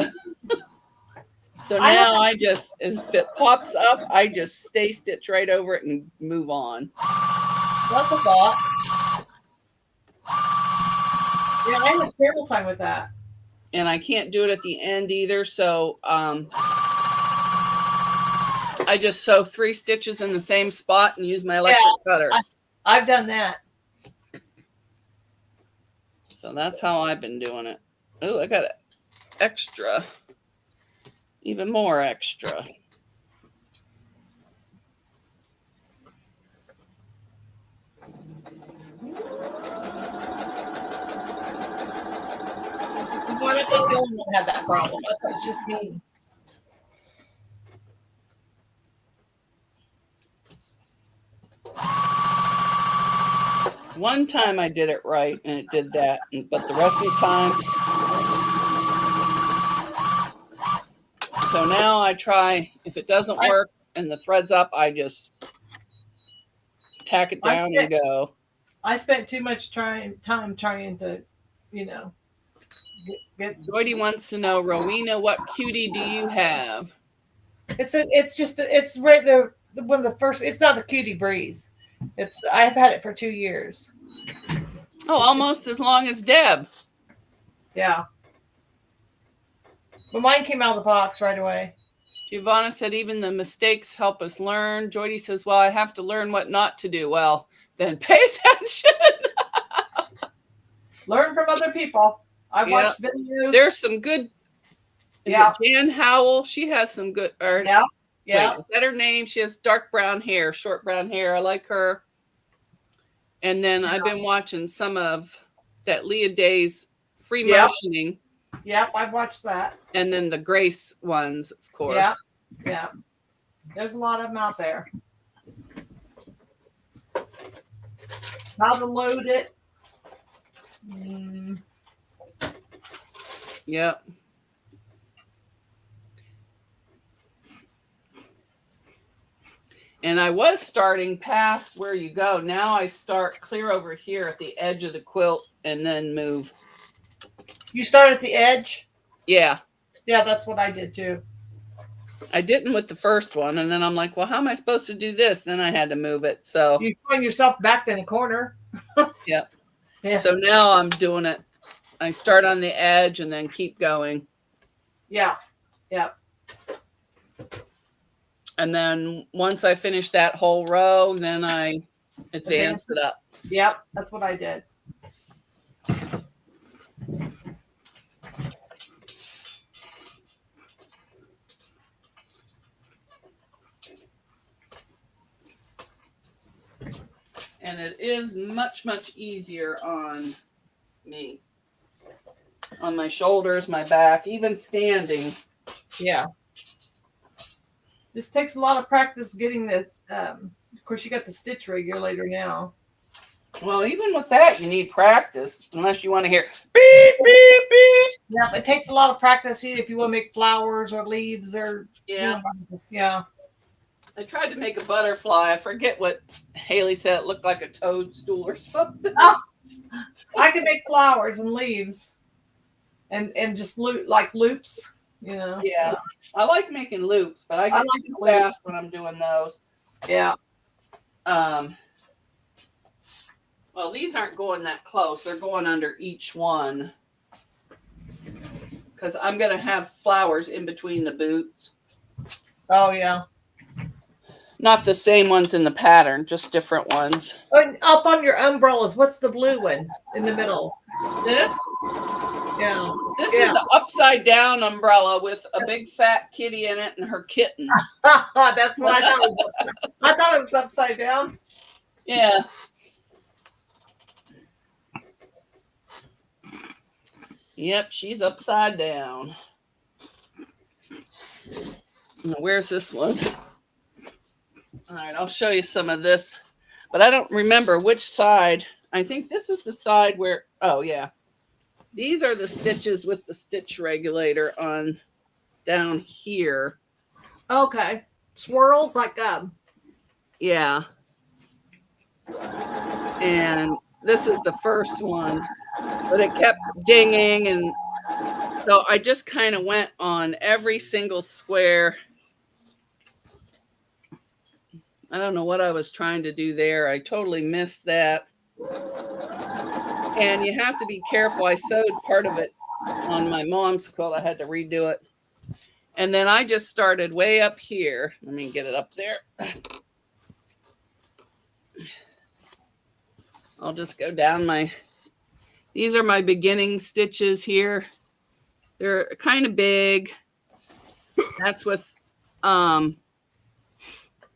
So now I just, if it pops up, I just stay stitch right over it and move on. That's a thought. Yeah, I have a terrible time with that. And I can't do it at the end either, so I just sew 3 stitches in the same spot and use my electric cutter. I've done that. So that's how I've been doing it. Oh, I got extra. Even more extra. Well, I think the only one had that problem. I thought it's just me. One time I did it right and it did that, but the rest of the time. So now I try, if it doesn't work and the thread's up, I just tack it down and go. I spent too much time trying to, Joydy wants to know, Rowena, what cutie do you have? It's right there. One of the first. It's not the Cutie Breeze. I've had it for 2 years. Oh, almost as long as Deb. Yeah. But mine came out of the box right away. Giovanna said, even the mistakes help us learn. Joydy says, well, I have to learn what not to do. Well, then pay attention. Learn from other people. I watched videos. There's some good. Is it Jan Howell? She has some good. Yeah. Wait, is that her name? She has dark brown hair, short brown hair. I like her. And then I've been watching some of that Leah Day's free motioning. Yep, I've watched that. And then the Grace ones, of course. Yeah. There's a lot of them out there. How to load it. Yep. And I was starting past where you go. Now I start clear over here at the edge of the quilt and then move. You start at the edge? Yeah. Yeah, that's what I did too. I didn't with the first one. And then I'm like, well, how am I supposed to do this? Then I had to move it. So you find yourself backed in a corner. Yep. Yeah. So now I'm doing it. I start on the edge and then keep going. Yeah. Yeah. And then once I finish that whole row, then I advance it up. Yep, that's what I did. And it is much, much easier on me. On my shoulders, my back, even standing. Yeah. This takes a lot of practice getting the, of course, you got the stitch regulator now. Well, even with that, you need practice, unless you want to hear beep, beep, beep. Yeah, it takes a lot of practice if you want to make flowers or leaves or. Yeah. Yeah. I tried to make a butterfly. I forget what Haley said. It looked like a toadstool or something. Oh, I can make flowers and leaves and just like loops. Yeah, I like making loops, but I get too fast when I'm doing those. Yeah. Well, these aren't going that close. They're going under each one because I'm going to have flowers in between the boots. Oh, yeah. Not the same ones in the pattern, just different ones. And up on your umbrellas, what's the blue one in the middle? This? Yeah. This is an upside down umbrella with a big fat kitty in it and her kitten. That's what I thought it was. I thought it was upside down. Yeah. Yep, she's upside down. Now, where's this one? All right, I'll show you some of this, but I don't remember which side. I think this is the side where, oh yeah. These are the stitches with the stitch regulator on down here. Okay. Swirls like Yeah. And this is the first one, but it kept dinging, and so I just kind of went on every single square. I don't know what I was trying to do there. I totally missed that. And you have to be careful. I sewed part of it on my mom's quilt. I had to redo it. And then I just started way up here. Let me get it up there. I'll just go down these are my beginning stitches here. They're kind of big. That's with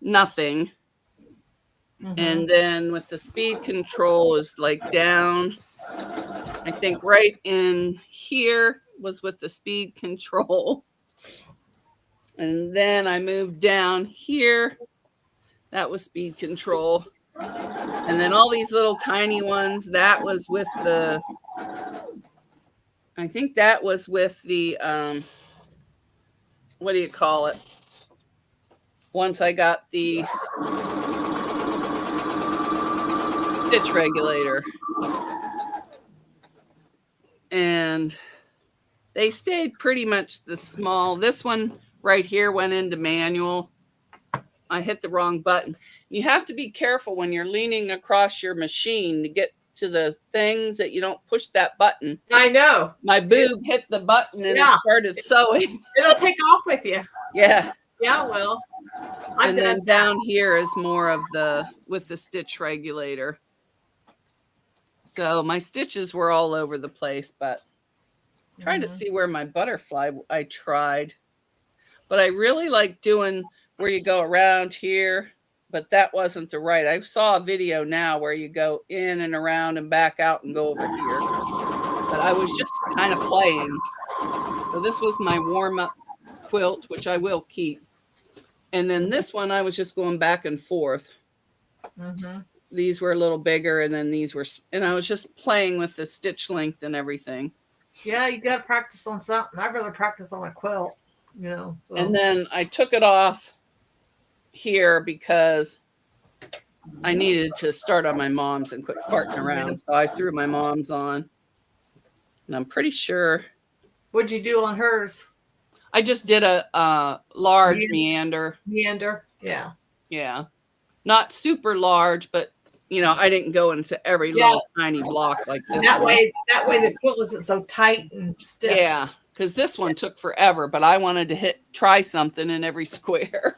nothing. And then with the speed control is like down. I think right in here was with the speed control. And then I moved down here. That was speed control. And then all these little tiny ones, that was with the, I think that was with the, what do you call it? Once I got the stitch regulator. And they stayed pretty much the small. This one right here went into manual. I hit the wrong button. You have to be careful when you're leaning across your machine to get to the things that you don't push that button. I know. My boob hit the button and it started sewing. It'll take off with you. Yeah. Yeah, well. And then down here is more of with the stitch regulator. So my stitches were all over the place, but trying to see where my butterfly I tried. But I really like doing where you go around here, but that wasn't the right. I saw a video now where you go in and around and back out and go over here. But I was just kind of playing. So this was my warm-up quilt, which I will keep. And then this one, I was just going back and forth. These were a little bigger, and then these were, and I was just playing with the stitch length and everything. Yeah, you got to practice on something. I'd rather practice on a quilt, you know. So. And then I took it off here because I needed to start on my mom's and quit farting around. So I threw my mom's on. And I'm pretty sure. What'd you do on hers? I just did a large meander. Meander, yeah. Yeah. Not super large, but you know, I didn't go into every little tiny block like this. That way the quilt isn't so tight and stiff. Yeah, because this one took forever, but I wanted to try something in every square.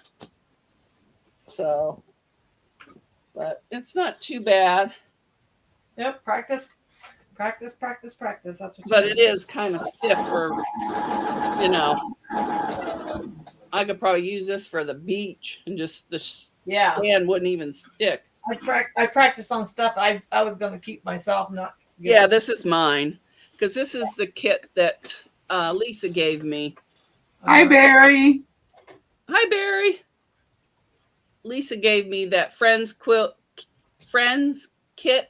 So, but it's not too bad. Yep, practice. That's what. But it is kind of stiff for, you know. I could probably use this for the beach and just the stand wouldn't even stick. I practiced on stuff I was going to keep myself, not. Yeah, this is mine because this is the kit that Lisa gave me. Hi, Barry. Hi, Barry. Lisa gave me that Friends kit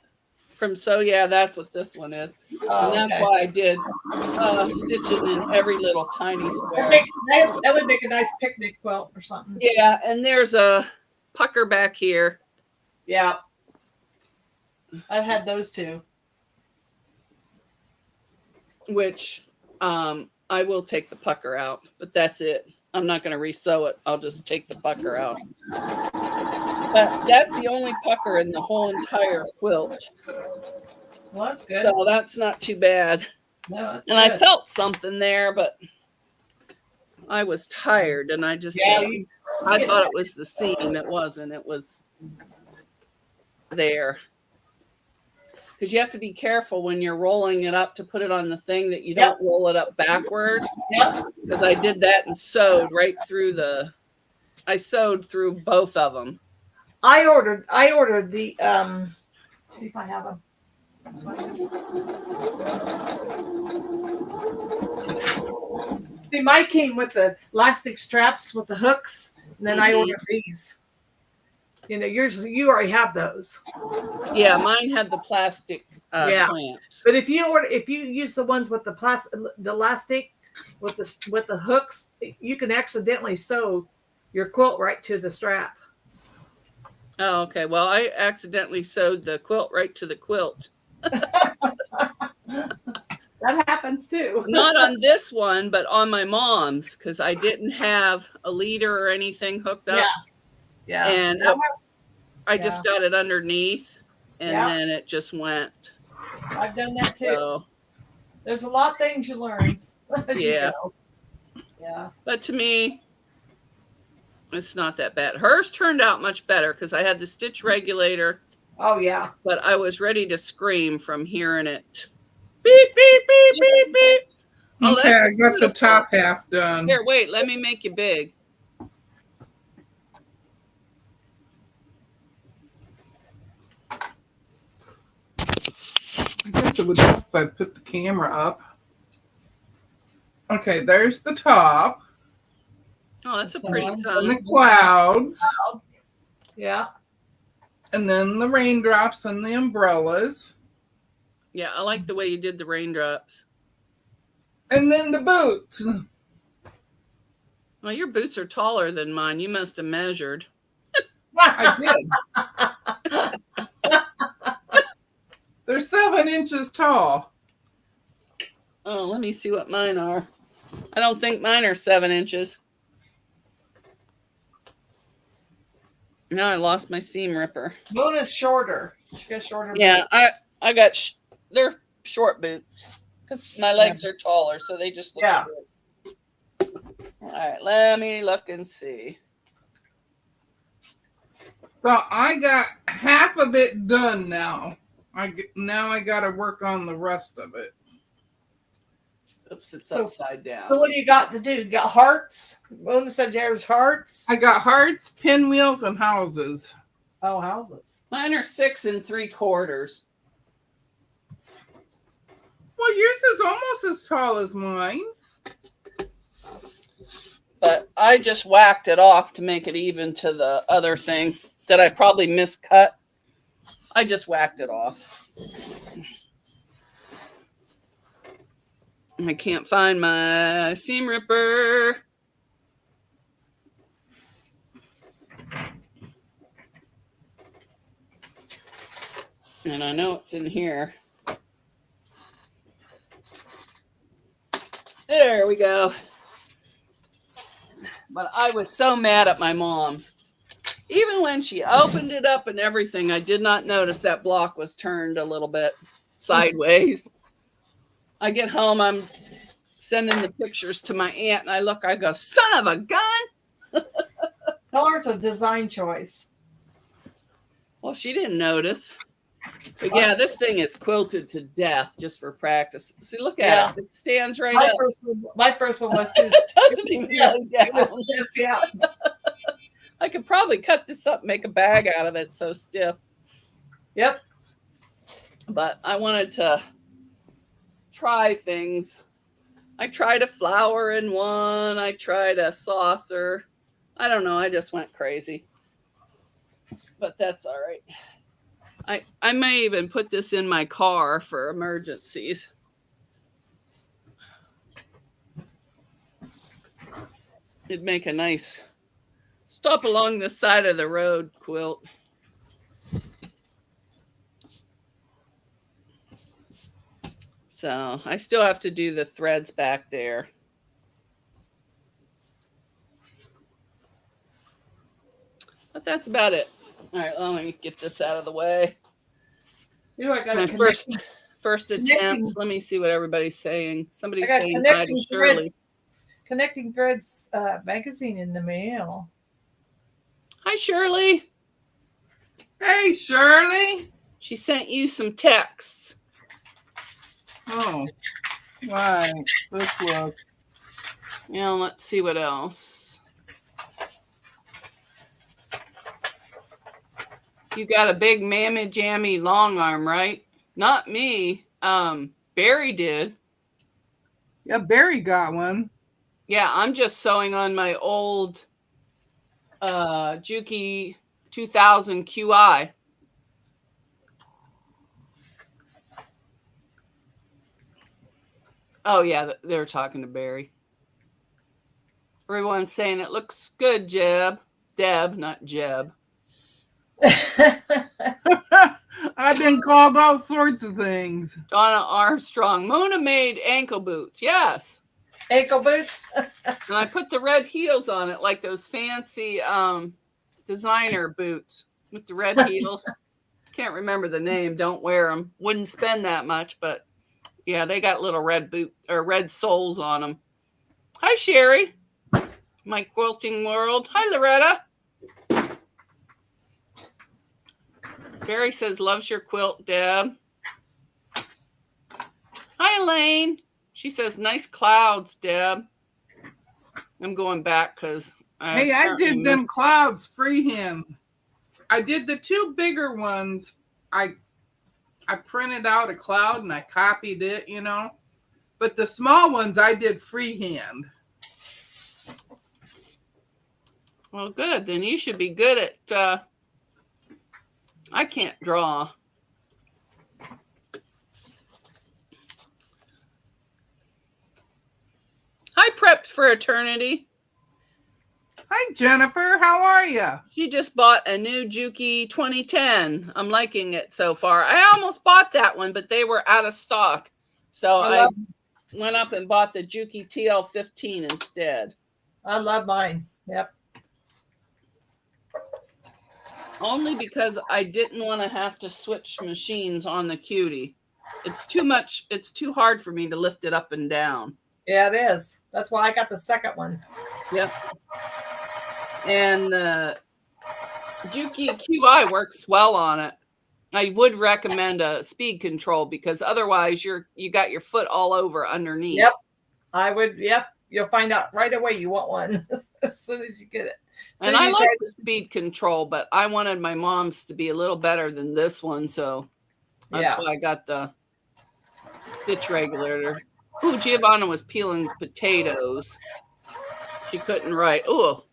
from that's what this one is. And that's why I did stitching in every little tiny square. That would make a nice picnic quilt or something. Yeah, and there's a pucker back here. Yeah. I've had those too. Which I will take the pucker out, but that's it. I'm not going to re-sew it. I'll just take the pucker out. But that's the only pucker in the whole entire quilt. Well, that's good. So that's not too bad. No, that's and good. I felt something there, but I was tired, and I just I thought it was the seam. It wasn't. It was there. Because you have to be careful when you're rolling it up to put it on the thing that you don't roll it up backwards. Because I did that and sewed right through I sewed through both of them. I ordered the see if I have them. See, mine came with the elastic straps with the hooks, and then I ordered these. You know, you already have those. Yeah, mine had the plastic clamps. But if you use the ones with the elastic with the hooks, you can accidentally sew your quilt right to the strap. Oh, okay. Well, I accidentally sewed the quilt right to the quilt. That happens too. Not on this one, but on my mom's, because I didn't have a leader or anything hooked up. Yeah. And I just Yeah. got it underneath, and Yeah. then it just went. I've done that too. So, There's a lot of things you learn. as you yeah. go. Yeah. But to me, it's not that bad. Hers turned out much better because I had the stitch regulator, Oh yeah. but I was ready to scream from hearing it. Beep, beep, beep, beep, beep. Oh, Okay, I got beautiful. the top half done. Here, wait, let me make you big. I guess it would help if I put the camera up. Okay, there's the top. Oh, that's a pretty And sun. And the clouds. Yeah. And then the raindrops and the umbrellas. Yeah, I like the way you did the raindrops. And then the boots. Well, your boots are taller than mine. You must have measured. I did. They're 7 inches tall. Oh, let me see what mine are. I don't think mine are 7 inches. Now I lost my seam ripper. Moon is shorter. She got shorter. Yeah, I got they're short boots because my legs are taller, so they just look short. All right, let me look and see. So I got half of it done now. Now I got to work on the rest of it. Oops, it's upside down. So what do you got to do? You got hearts? Moon said there's hearts. I got hearts, pinwheels, and houses. Oh, houses. Mine are 6 3/4. Well, yours is almost as tall as mine. But I just whacked it off to make it even to the other thing that I probably miscut. I just whacked it off. I can't find my seam ripper. And I know it's in here. There we go. But I was so mad at my mom's. Even when she opened it up and everything, I did not notice that block was turned a little bit sideways. I get home, I'm sending the pictures to my aunt, and I go, son of a gun! Tell her it's a design choice. Well, she didn't notice. But yeah, this thing is quilted to death just for practice. See, look at it. It stands right up. My first one was too. It doesn't even lay down. It was stiff, yeah. I could probably cut this up and make a bag out of it. It's so stiff. Yep. But I wanted to try things. I tried a flower in one. I tried a saucer. I don't know. I just went crazy. But that's all right. I may even put this in my car for emergencies. It'd make a nice stop along the side of the road quilt. So I still have to do the threads back there. But that's about it. All right, let me get this out of the way. You know, I got My first attempt. Let me see what everybody's saying. Somebody's saying hi to Shirley. Connecting Threads magazine in the mail. Hi, Shirley. Hey, Shirley. She sent you some texts. Oh, right. Let's look. Yeah, let's see what else. You got a big mammy jammy long arm, right? Not me. Barry did. Yeah, Barry got one. Yeah, I'm just sewing on my old Juki 2000 QI. Oh, yeah, they're talking to Barry. Everyone's saying it looks good, Jeb. Deb, not Jeb. I've been called all sorts of things. Donna Armstrong. Mona made ankle boots. Yes. Ankle boots. And I put the red heels on it, like those fancy designer boots with the red heels. Can't remember the name. Don't wear them. Wouldn't spend that much, but yeah, they got little red boot or red soles on them. Hi, Sherry. My quilting world. Hi, Loretta. Barry says loves your quilt, Deb. Hi, Elaine. She says nice clouds, Deb. I'm going back because I did them clouds freehand. I did the 2 bigger ones. I printed out a cloud and I copied it, you know. But the small ones I did freehand. Well, good. Then you should be good at. I can't draw. Hi, Prepped for Eternity. Hi, Jennifer. How are you? She just bought a new Juki 2010. I'm liking it so far. I almost bought that one, but they were out of stock. So I went up and bought the Juki TL15 instead. I love mine. Yep. Only because I didn't want to have to switch machines on the Cutie. It's too much. It's too hard for me to lift it up and down. Yeah, it is. That's why I got the second one. Yep. And the Juki QI works well on it. I would recommend a speed control because otherwise you got your foot all over underneath. Yep. I would. Yep. You'll find out right away you want one as soon as you get it. And I like the speed control, but I wanted my mom's to be a little better than this one, so that's why I got the stitch regulator. Ooh, Giovanna was peeling potatoes. She couldn't write. Oh,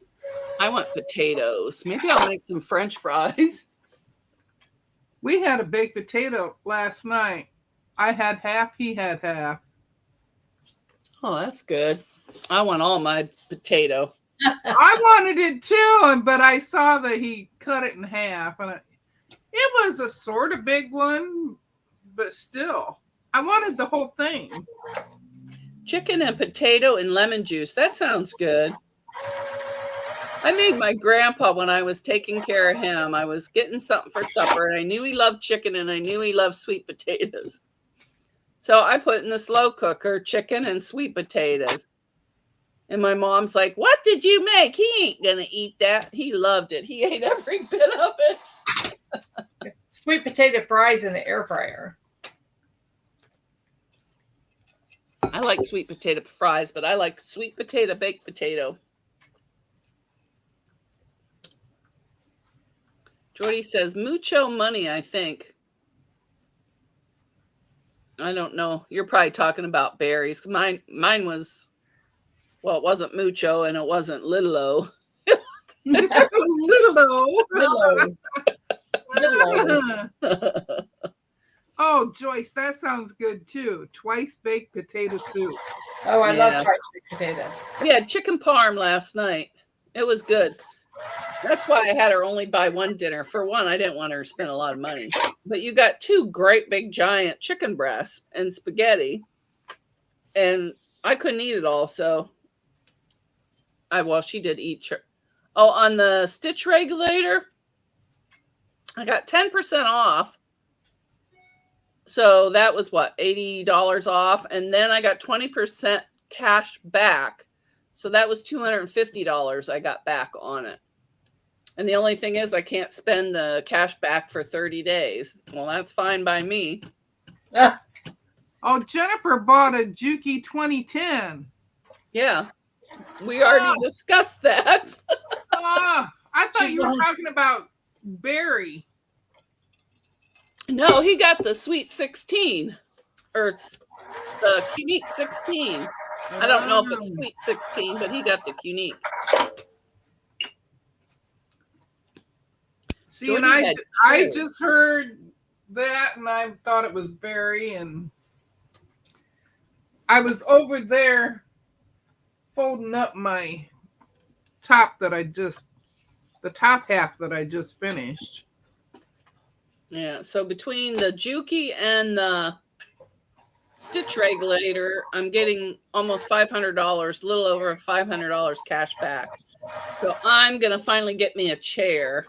I want potatoes. Maybe I'll make some French fries. We had a baked potato last night. I had half, he had half. Oh, that's good. I want all my potato. I wanted it too, but I saw that he cut it in half. And it was a sort of big one, but still, I wanted the whole thing. Chicken and potato and lemon juice. That sounds good. I made my grandpa when I was taking care of him. I was getting something for supper, and I knew he loved chicken, and I knew he loved sweet potatoes. So I put in the slow cooker chicken and sweet potatoes. And my mom's like, what did you make? He ain't going to eat that. He loved it. He ate every bit of it. Sweet potato fries in the air fryer. I like sweet potato fries, but I like sweet potato baked potato. Jordy says, mucho money, I think. I don't know. You're probably talking about berries. Mine was, well, it wasn't mucho and it wasn't little-o. Oh, Joyce, that sounds good too. Twice baked potato soup. Oh, I love twice baked potatoes. We had chicken parm last night. It was good. That's why I had her only buy one dinner. For one, I didn't want her to spend a lot of money. But you got 2 great big giant chicken breasts and spaghetti. And I couldn't eat it all, so she did eat. Oh, on the stitch regulator, I got 10% off. So that was what, $80 off. And then I got 20% cash back. So that was $250 I got back on it. And the only thing is I can't spend the cash back for 30 days. Well, that's fine by me. Oh, Jennifer bought a Juki 2010. Yeah. We already discussed that. I thought you were talking about Barry. No, he got the Sweet 16. Or the Unique 16. I don't know if it's Sweet 16, but he got the Unique. See, and I just heard that, and I thought it was Barry, and I was over there folding up my top the top half that I just finished. Yeah, so between the Juki and the stitch regulator, I'm getting almost $500, a little over $500 cash back. So I'm going to finally get me a chair.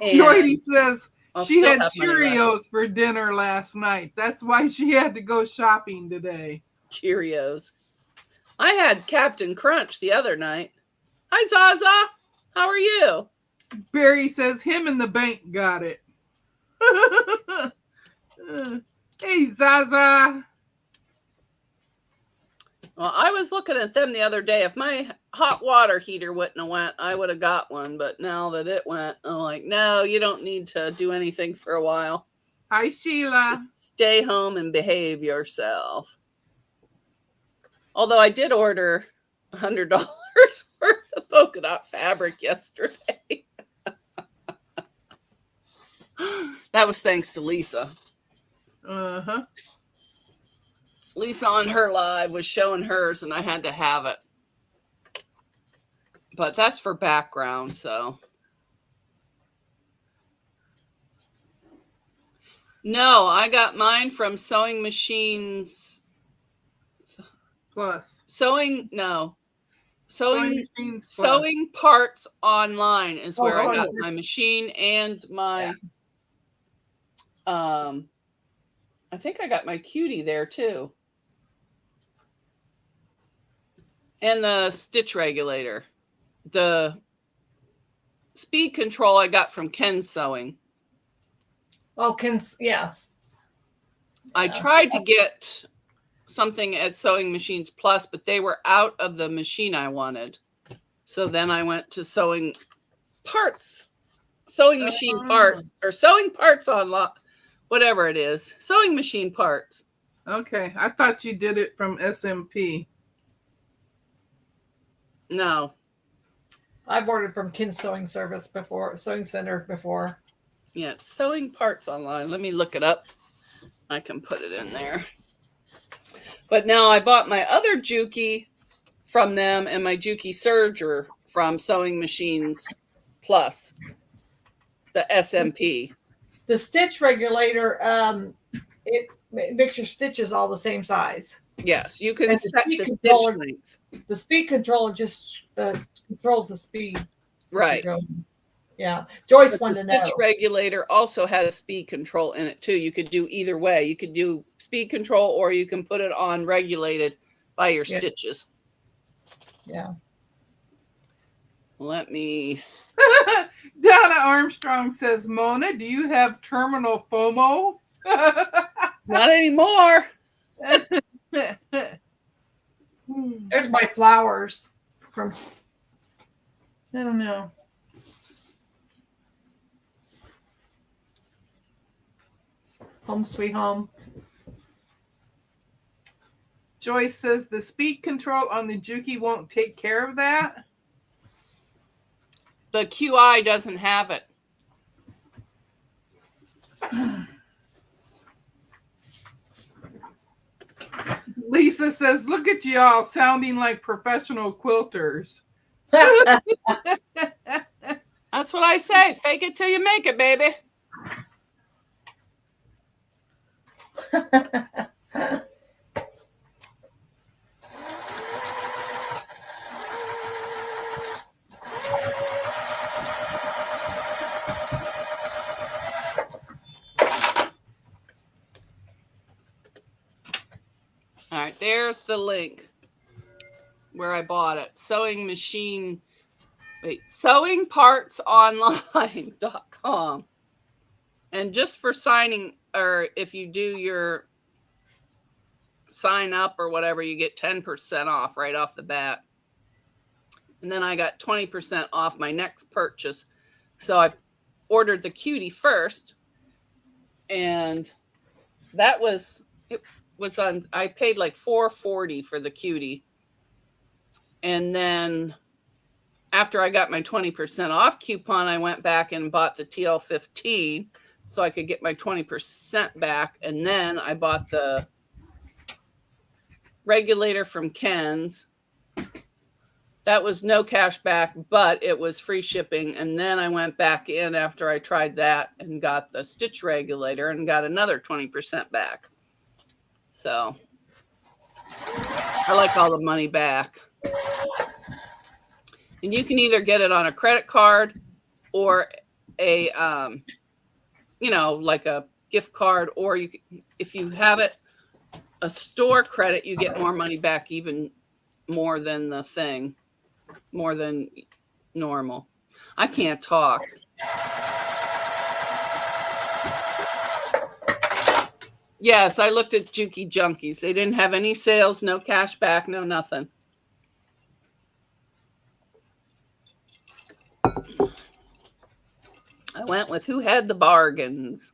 Joydy says I'll she still had have money left. Cheerios for dinner last night. That's why she had to go shopping today. Cheerios. I had Captain Crunch the other night. Hi, Zaza. How are you? Barry says him and the bank got it. Hey, Zaza. Well, I was looking at them the other day. If my hot water heater wouldn't have went, I would have got one. But now that it went, I'm like, no, you don't need to do anything for a while. Hi, Sheila. Just stay home and behave yourself. Although I did order $100 worth of polka dot fabric yesterday. That was thanks to Lisa. Uh-huh. Lisa on her live was showing hers and I had to have it. But that's for background, so. No, I got mine from Sewing Machines Plus. Sewing Parts Online is where I got my machine and my I think I got my cutie there too. And the stitch regulator. The speed control I got from Ken's Sewing. Oh, Ken's, yeah. I tried to get something at Sewing Machines Plus, but they were out of the machine I wanted. So then I went to Sewing Machine Parts, or Sewing Parts Online, whatever it is. Sewing Machine Parts. Okay, I thought you did it from SMP. No. I've ordered from Ken's Sewing Service before, Sewing Center before. Yeah, it's Sewing Parts Online. Let me look it up. I can put it in there. But now I bought my other Juki from them and my Juki Serger from Sewing Machines Plus, the SMP. The stitch regulator, it makes your stitches all the same size. Yes, you can set the stitch length. The speed controller just controls the speed. Right. Yeah. Joyce wanted to know. The stitch regulator also has speed control in it too. You could do either way. You could do speed control or you can put it on regulated by your stitches. Yeah. Let me. Donna Armstrong says, Mona, do you have terminal FOMO? Not anymore. There's my flowers from, I don't know. Home sweet home. Joyce says the speed control on the Juki won't take care of that. The QI doesn't have it. Lisa says, look at y'all sounding like professional quilters. That's what I say. Fake it till you make it, baby. All right, there's the link where I bought it. Sewingpartsonline.com. And just for signing, or if you do your sign up or whatever, you get 10% off right off the bat. And then I got 20% off my next purchase. So I ordered the cutie first. And that was, it was on, I paid like $4.40 for the cutie. And then after I got my 20% off coupon, I went back and bought the TL15 so I could get my 20% back. And then I bought the regulator from Ken's. That was no cash back, but it was free shipping. And then I went back in after I tried that and got the stitch regulator and got another 20% back. So I like all the money back. And you can either get it on a credit card or a, like a gift card, or you, if you have it, a store credit, you get more money back, even more than the thing. More than normal. I can't talk. Yes, I looked at Juki Junkies. They didn't have any sales, no cash back, no nothing. I went with who had the bargains.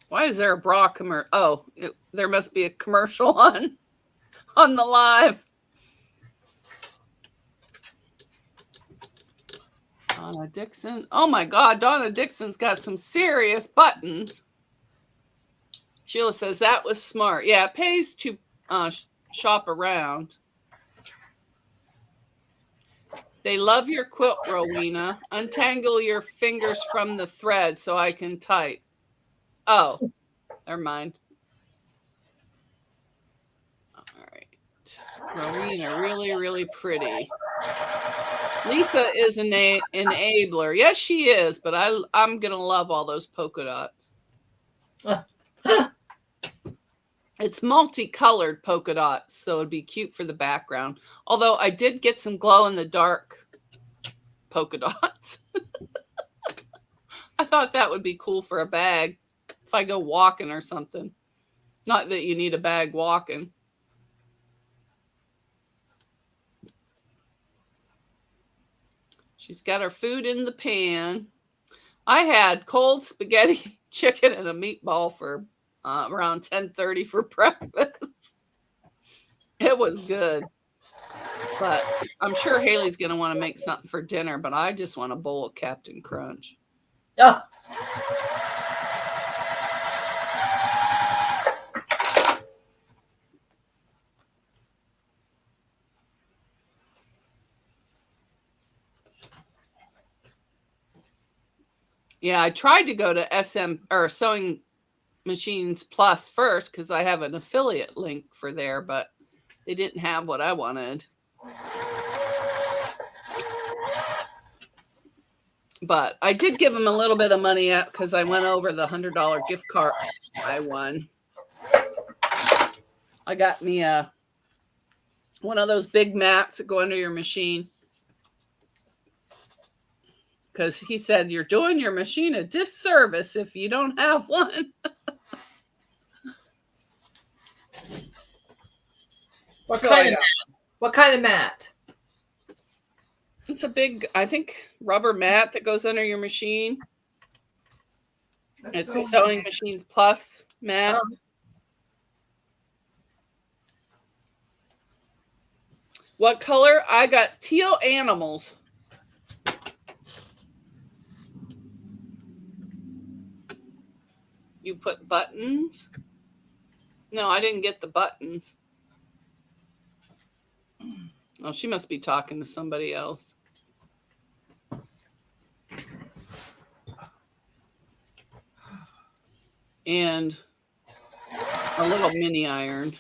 Why is there a bra commercial? Oh, there must be a commercial on the live. Donna Dixon. Oh my God, Donna Dixon's got some serious buttons. Sheila says that was smart. Yeah, it pays to shop around. They love your quilt, Rowena. Untangle your fingers from the thread so I can type. Oh, never mind. All right. Rowena, really, really pretty. Lisa is an enabler. Yes, she is, but I'm going to love all those polka dots. It's multicolored polka dots, so it'd be cute for the background. Although I did get some glow-in-the-dark polka dots. I thought that would be cool for a bag. If I go walking or something. Not that you need a bag walking. She's got her food in the pan. I had cold spaghetti chicken and a meatball for around 10:30 for breakfast. It was good. But I'm sure Haley's going to want to make something for dinner, but I just want a bowl of Captain Crunch. Oh. Yeah, I tried to go to Sewing Machines Plus first because I have an affiliate link for there, but they didn't have what I wanted. But I did give them a little bit of money up because I went over the $100 gift card I won. I got me one of those big mats that go under your machine. Because he said, you're doing your machine a disservice if you don't have one. What kind of mat? It's a big, I think, rubber mat that goes under your machine. It's Sewing Machines Plus mat. What color? I got teal animals. You put buttons? No, I didn't get the buttons. Oh, she must be talking to somebody else. And a little mini iron.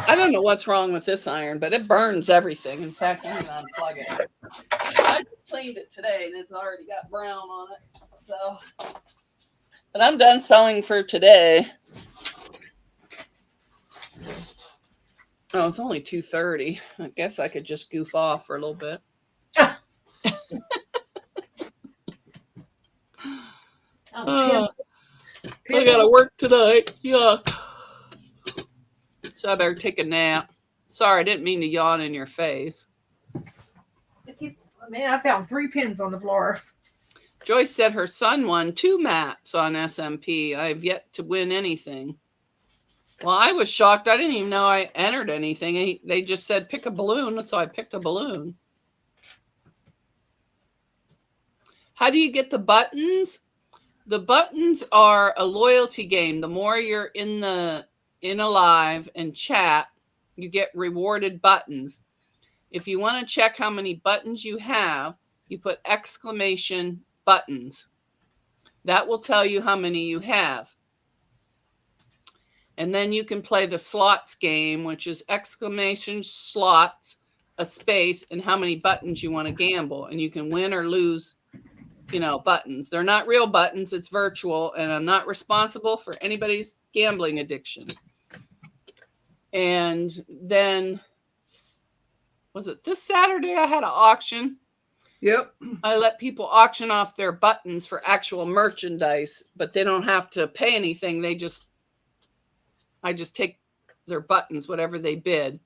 I don't know what's wrong with this iron, but it burns everything. In fact, I'm going to unplug it. I just cleaned it today, and it's already got brown on it. So, but I'm done sewing for today. Oh, it's only 2:30. I guess I could just goof off for a little bit. I gotta work tonight. Yuck. So I better take a nap. Sorry, I didn't mean to yawn in your face. Man, I found 3 pins on the floor. Joyce said her son won 2 mats on SMP. I've yet to win anything. Well, I was shocked. I didn't even know I entered anything. They just said pick a balloon, so I picked a balloon. How do you get the buttons? The buttons are a loyalty game. The more you're in a live and chat, you get rewarded buttons. If you want to check how many buttons you have, you put exclamation buttons. That will tell you how many you have. And then you can play the slots game, which is exclamation slots, a space, and how many buttons you want to gamble. And you can win or lose, buttons. They're not real buttons. It's virtual. And I'm not responsible for anybody's gambling addiction. And then, was it this Saturday I had an auction? Yep. I let people auction off their buttons for actual merchandise, but they don't have to pay anything. I just take their buttons, whatever they bid.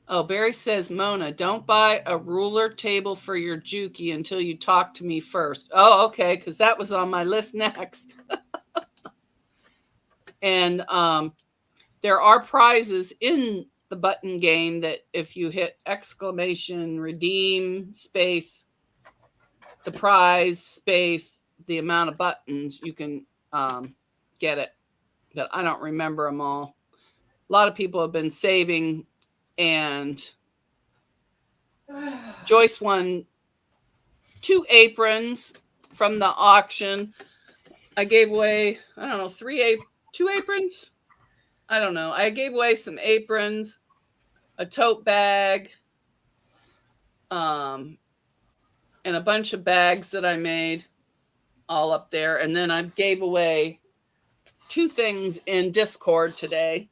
Oh, Barry says, Mona, don't buy a ruler table for your Juki until you talk to me first. Oh, okay, because that was on my list next. And there are prizes in the button game that if you hit exclamation, redeem, space, the prize, space, the amount of buttons, you can get it. But I don't remember them all. A lot of people have been saving, and Joyce won 2 aprons from the auction. I gave away, 2 aprons. I don't know. I gave away some aprons, a tote bag, and a bunch of bags that I made all up there. And then I gave away 2 things in Discord today.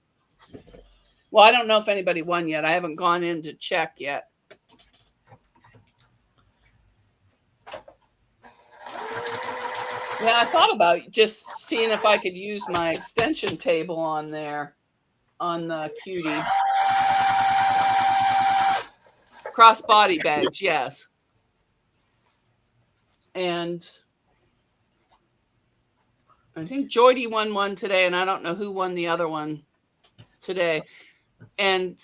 Well, I don't know if anybody won yet. I haven't gone in to check yet. Yeah, I thought about just seeing if I could use my extension table on there, on the Cutie. Crossbody bags, yes. And I think Jordy won one today, and I don't know who won the other one today. And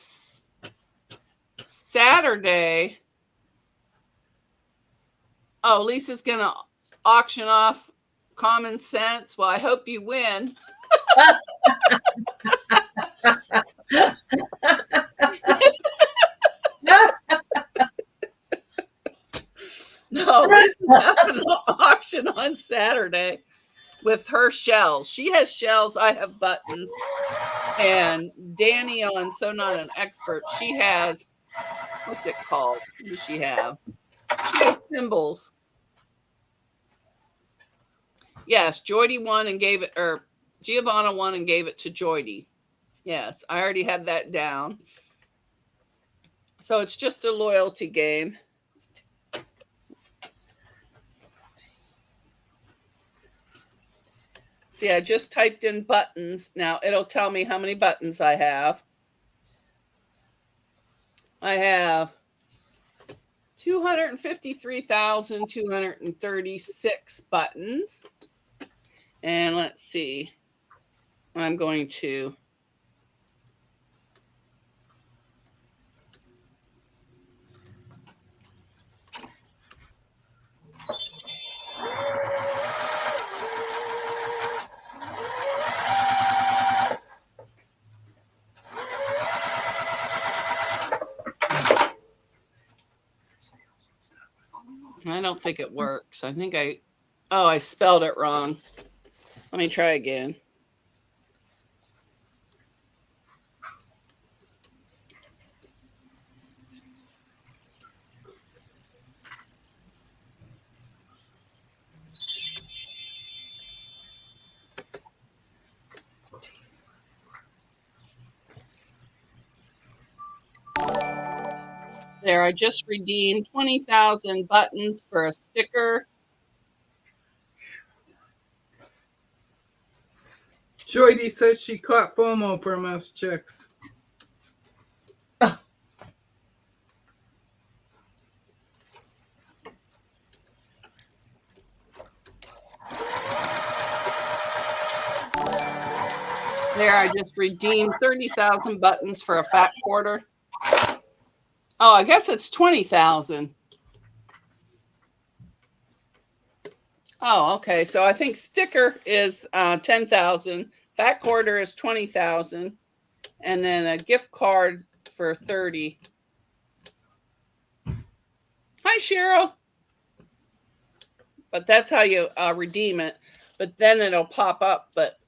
Saturday, Lisa's going to auction off Common Sense. Well, I hope you win. No, Lisa's having an auction on Saturday with her shells. She has shells. I have buttons. And Danny on So Not an Expert, she has, what's it called? What does she have? She has symbols. Yes, Joydy won and gave it, or Giovanna won and gave it to Joydy. Yes, I already had that down. So it's just a loyalty game. See, I just typed in buttons. Now it'll tell me how many buttons I have. I have 253,236 buttons. And let's see. I'm going to I don't think it works. I think I spelled it wrong. Let me try again. There, I just redeemed 20,000 buttons for a sticker. Joydy says she caught FOMO from us chicks. There, I just redeemed 30,000 buttons for a fat quarter. Oh, I guess it's 20,000. Oh, okay. So I think sticker is 10,000. Fat quarter is 20,000, and then a gift card for 30. Hi, Cheryl. But that's how you redeem it. But then it'll pop up. But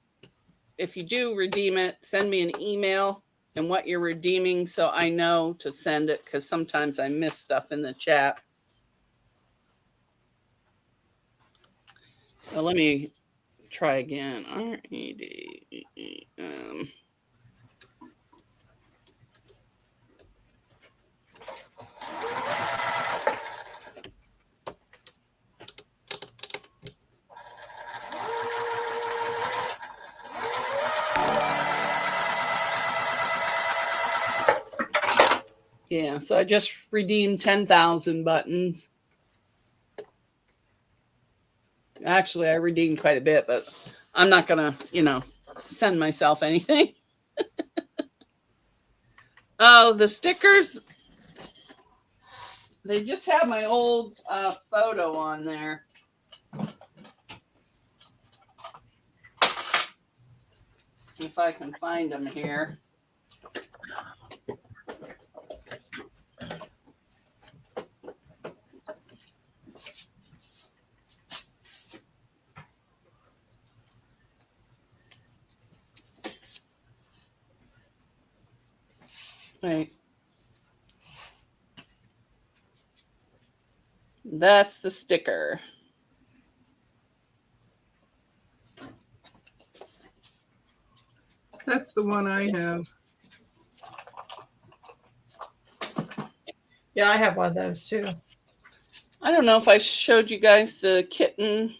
if you do redeem it, send me an email and what you're redeeming so I know to send it, because sometimes I miss stuff in the chat. So let me try again. R-E-D. Yeah, so I just redeemed 10,000 buttons. Actually, I redeemed quite a bit, but I'm not going to, send myself anything. Oh, the stickers, they just have my old photo on there. If I can find them here. Wait. That's the sticker. That's the one I have. Yeah, I have one of those too. I don't know if I showed you guys the kitten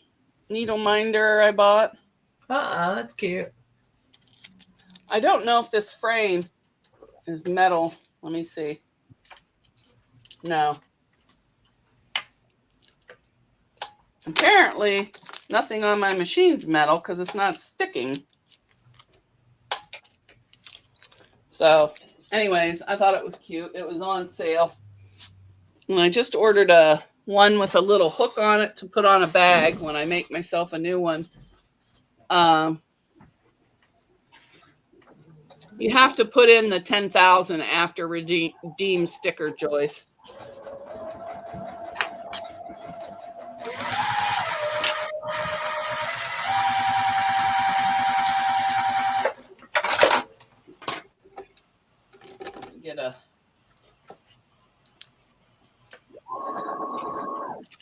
needle minder I bought. That's cute. I don't know if this frame is metal. Let me see. No. Apparently, nothing on my machine's metal because it's not sticking. So, anyways, I thought it was cute. It was on sale. And I just ordered one with a little hook on it to put on a bag when I make myself a new one. You have to put in the 10,000 after redeem sticker, Joyce.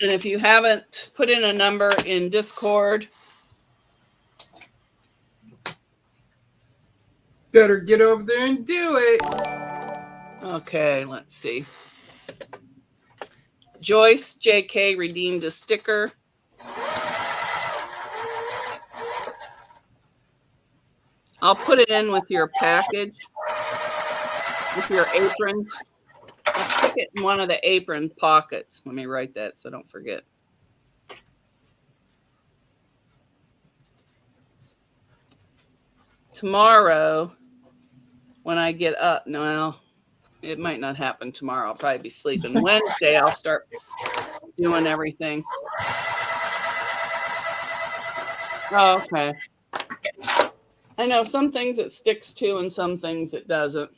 And if you haven't put in a number in Discord, better get over there and do it. Okay, let's see. Joyce JK redeemed a sticker. I'll put it in with your package, with your aprons. I'll stick it in one of the apron pockets. Let me write that so I don't forget. Tomorrow, when I get up, no, it might not happen tomorrow. I'll probably be sleeping. Wednesday, I'll start doing everything. Oh, okay. I know some things it sticks to and some things it doesn't.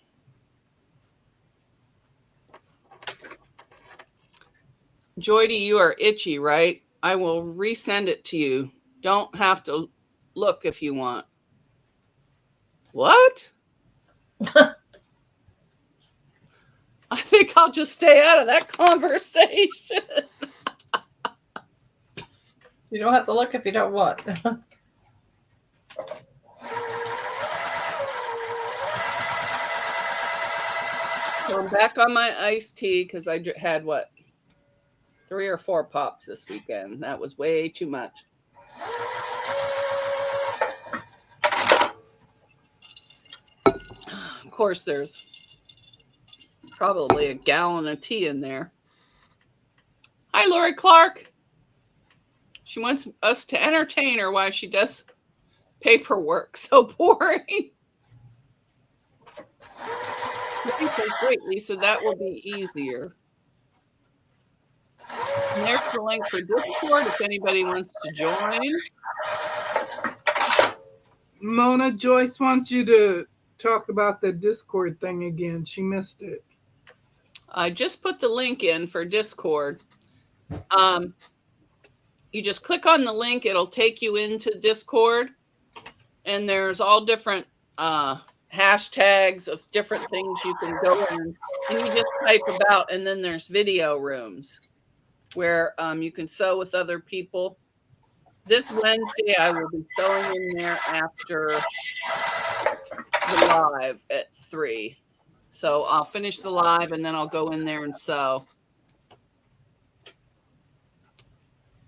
Joydy, you are itchy, right? I will resend it to you. Don't have to look if you want. What? I think I'll just stay out of that conversation. You don't have to look if you don't want. So I'm back on my iced tea because I had, 3 or 4 pops this weekend. That was way too much. Of course, there's probably a gallon of tea in there. Hi, Lori Clark. She wants us to entertain her while she does paperwork. So boring. Great, Lisa. That will be easier. And there's the link for Discord if anybody wants to join. Mona, Joyce wants you to talk about the Discord thing again. She missed it. I just put the link in for Discord. You just click on the link. It'll take you into Discord. And there's all different hashtags of different things you can go in. And you just type about, and then there's video rooms where you can sew with other people. This Wednesday, I will be sewing in there after the live at 3. So I'll finish the live and then I'll go in there and sew.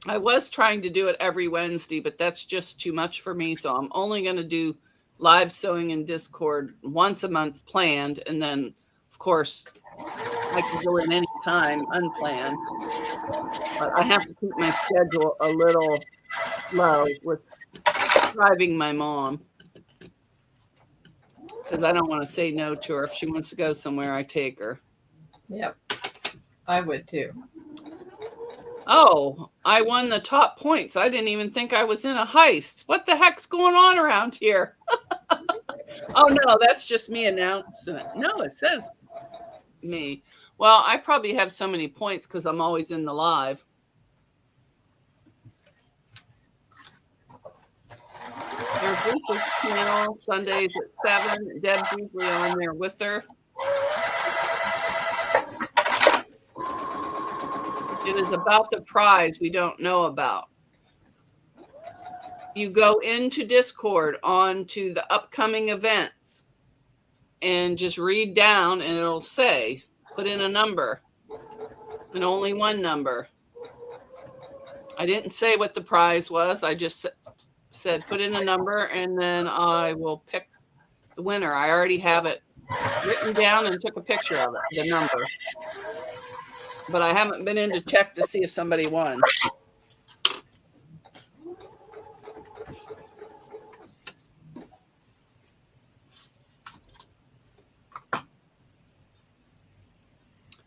I was trying to do it every Wednesday, but that's just too much for me. So I'm only going to do live sewing in Discord once a month planned. And then, of course, I can go in any time unplanned. But I have to keep my schedule a little low with driving my mom. Because I don't want to say no to her. If she wants to go somewhere, I take her. Yep. I would too. Oh, I won the top points. I didn't even think I was in a heist. What the heck's going on around here? Oh, no, that's just me announcing it. No, it says me. Well, I probably have so many points because I'm always in the live. There's Lisa's channel, Sundays at 7. Deb's usually on there with her. It is about the prize we don't know about. You go into Discord onto the upcoming events and just read down and it'll say, put in a number and only one number. I didn't say what the prize was. I just said, put in a number and then I will pick the winner. I already have it written down and took a picture of it, the number. But I haven't been in to check to see if somebody won.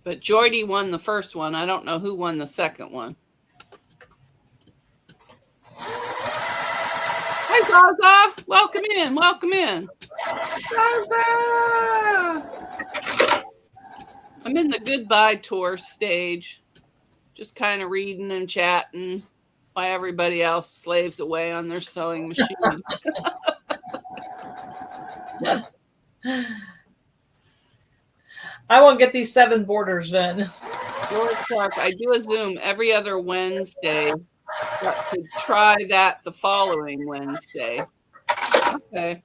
But Jordy won the first one. I don't know who won the second one. Hi, Zaza. Welcome in. Welcome in. Zaza! I'm in the goodbye tour stage. Just kind of reading and chatting while everybody else slaves away on their sewing machine. I won't get these 7 borders done. George Clark, I do a Zoom every other Wednesday, but to try that the following Wednesday. Okay.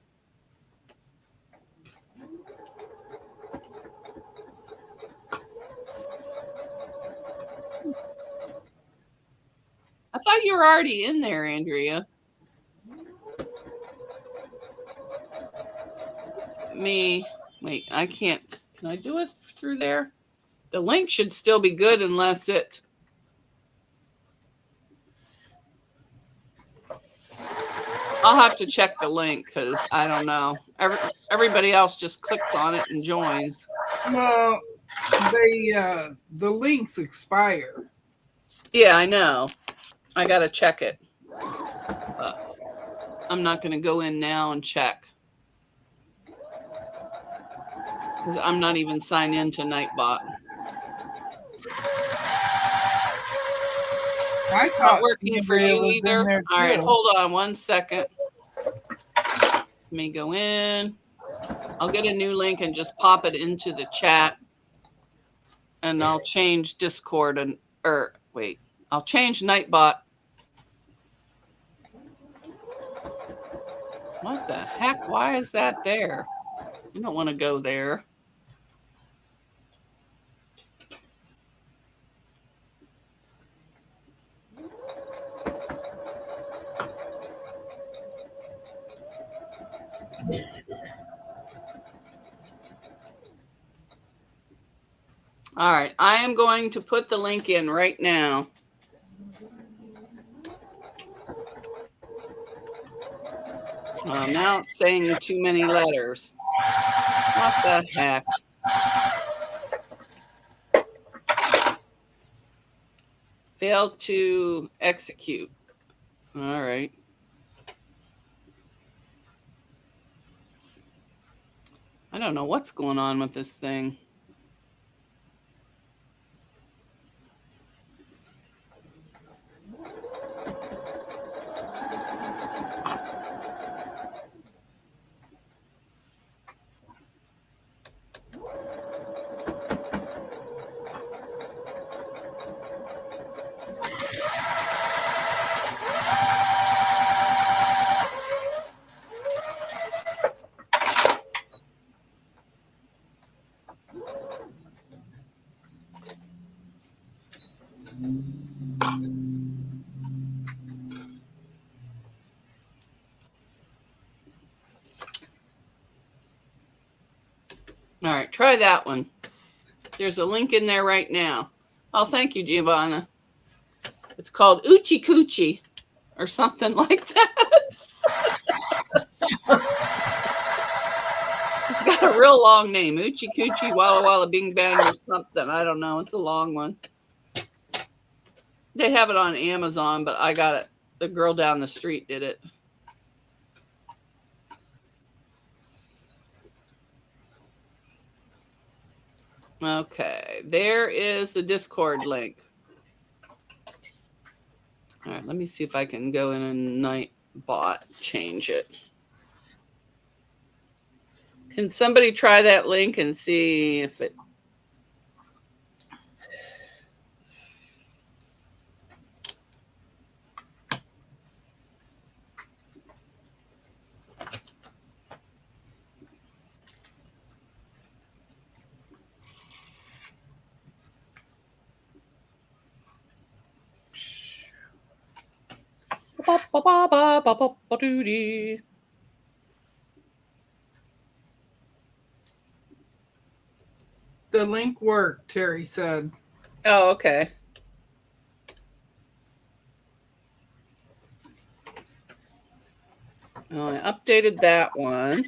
I thought you were already in there, Andrea. Wait, I can't. Can I do it through there? The link should still be good unless it. I'll have to check the link because I don't know. Everybody else just clicks on it and joins. Well, the links expire. Yeah, I know. I got to check it. But I'm not going to go in now and check. Because I'm not even signed into Nightbot. I thought Not working for you either. All right, hold on 1 second. Let me go in. I'll get a new link and just pop it into the chat. And I'll change Discord I'll change Nightbot. What the heck? Why is that there? You don't want to go there. All right, I am going to put the link in right now. Now it's saying too many letters. What the heck? Failed to execute. All right. I don't know what's going on with this thing. All right, try that one. There's a link in there right now. Oh, thank you, Giovanna. It's called Oochie Coochie or something like that. It's got a real long name. Oochie Coochie Walla Walla Bing Bang or something. I don't know. It's a long one. They have it on Amazon, but I got it. The girl down the street did it. Okay, there is the Discord link. All right, let me see if I can go in a Nightbot, change it. Can somebody try that link and see if it... The link worked, Terry said. Oh, okay. Oh, I updated that one.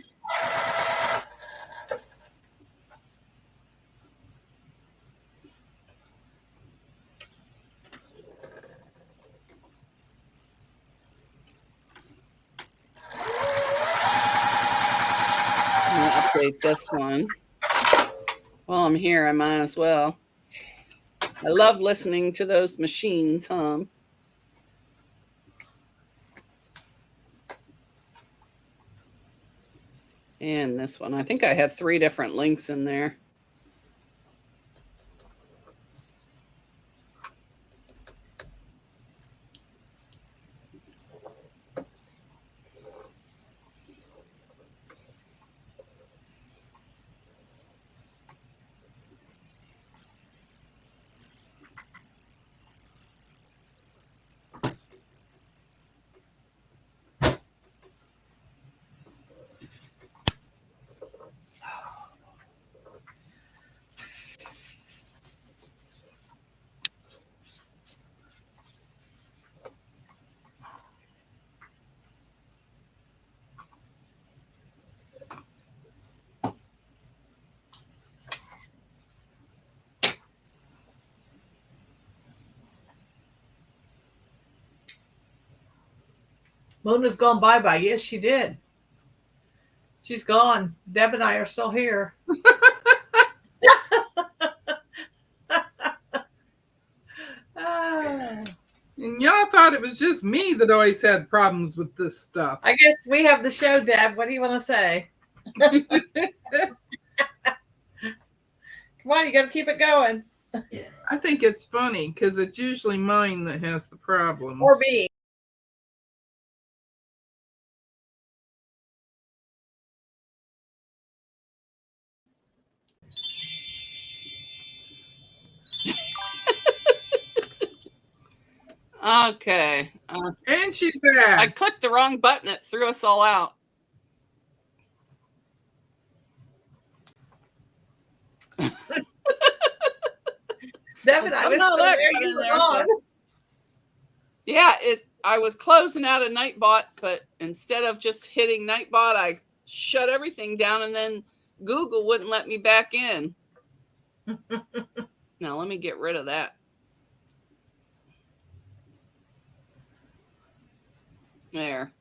I'm going to update this one. While I'm here, I might as well. I love listening to those machines hum. And this one. I think I have 3 different links in there. Mona's gone bye-bye. Yes, she did. She's gone. Deb and I are still here. And y'all thought it was just me that always had problems with this stuff. I guess we have the show, Deb. What do you want to say? Come on, you got to keep it going. I think it's funny because it's usually mine that has the problems. Or me. Okay. And she's back. I clicked the wrong button. It threw us all out. Deb and I was still there. You were on. Yeah, I was closing out a Nightbot, but instead of just hitting Nightbot, I shut everything down, and then Google wouldn't let me back in. Now, let me get rid of that. There.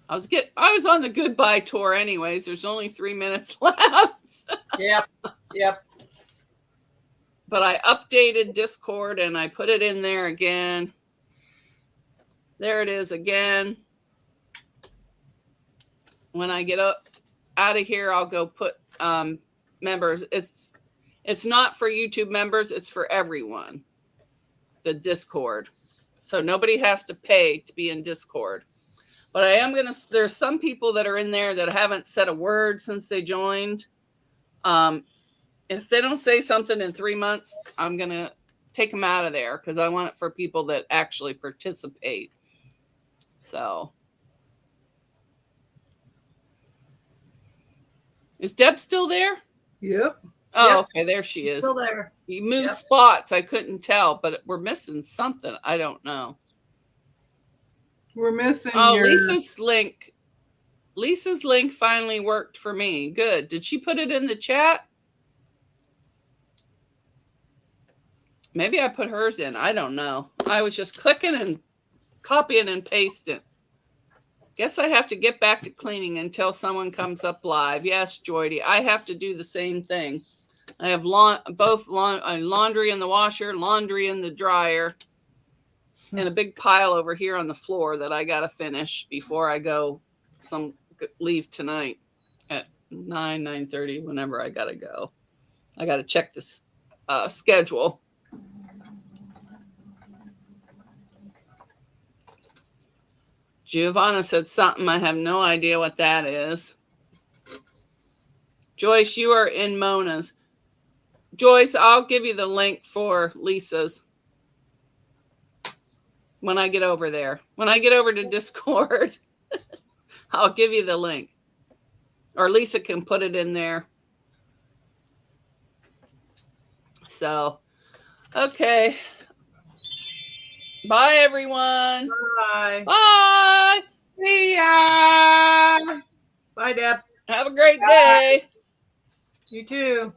I was on the goodbye tour anyways. There's only 3 minutes left. Yep. Yep. But I updated Discord and I put it in there again. There it is again. When I get out of here, I'll go put members. It's not for YouTube members. It's for everyone. The Discord. So nobody has to pay to be in Discord. But I am going to, there's some people that are in there that haven't said a word since they joined. If they don't say something in 3 months, I'm going to take them out of there because I want it for people that actually participate. So. Is Deb still there? Yep. Oh, Yep. okay. There she is. Still there. You moved Yep. spots. I couldn't tell, but we're missing something. I don't know. We're missing your... Lisa's link. Lisa's link finally worked for me. Good. Did she put it in the chat? Maybe I put hers in. I don't know. I was just clicking and copying and pasting. Guess I have to get back to cleaning until someone comes up live. Yes, Joydy. I have to do the same thing. I have laundry in the washer, laundry in the dryer, and a big pile over here on the floor that I got to finish before I go leave tonight at 9:30, whenever I got to go. I got to check this schedule. Giovanna said something. I have no idea what that is. Joyce, you are in Mona's. Joyce, I'll give you the link for Lisa's when I get over there. When I get over to Discord, I'll give you the link. Or Lisa can put it in there. So, okay. Bye, everyone. Bye. Bye. See ya! Bye, Deb. Have a great day. You too.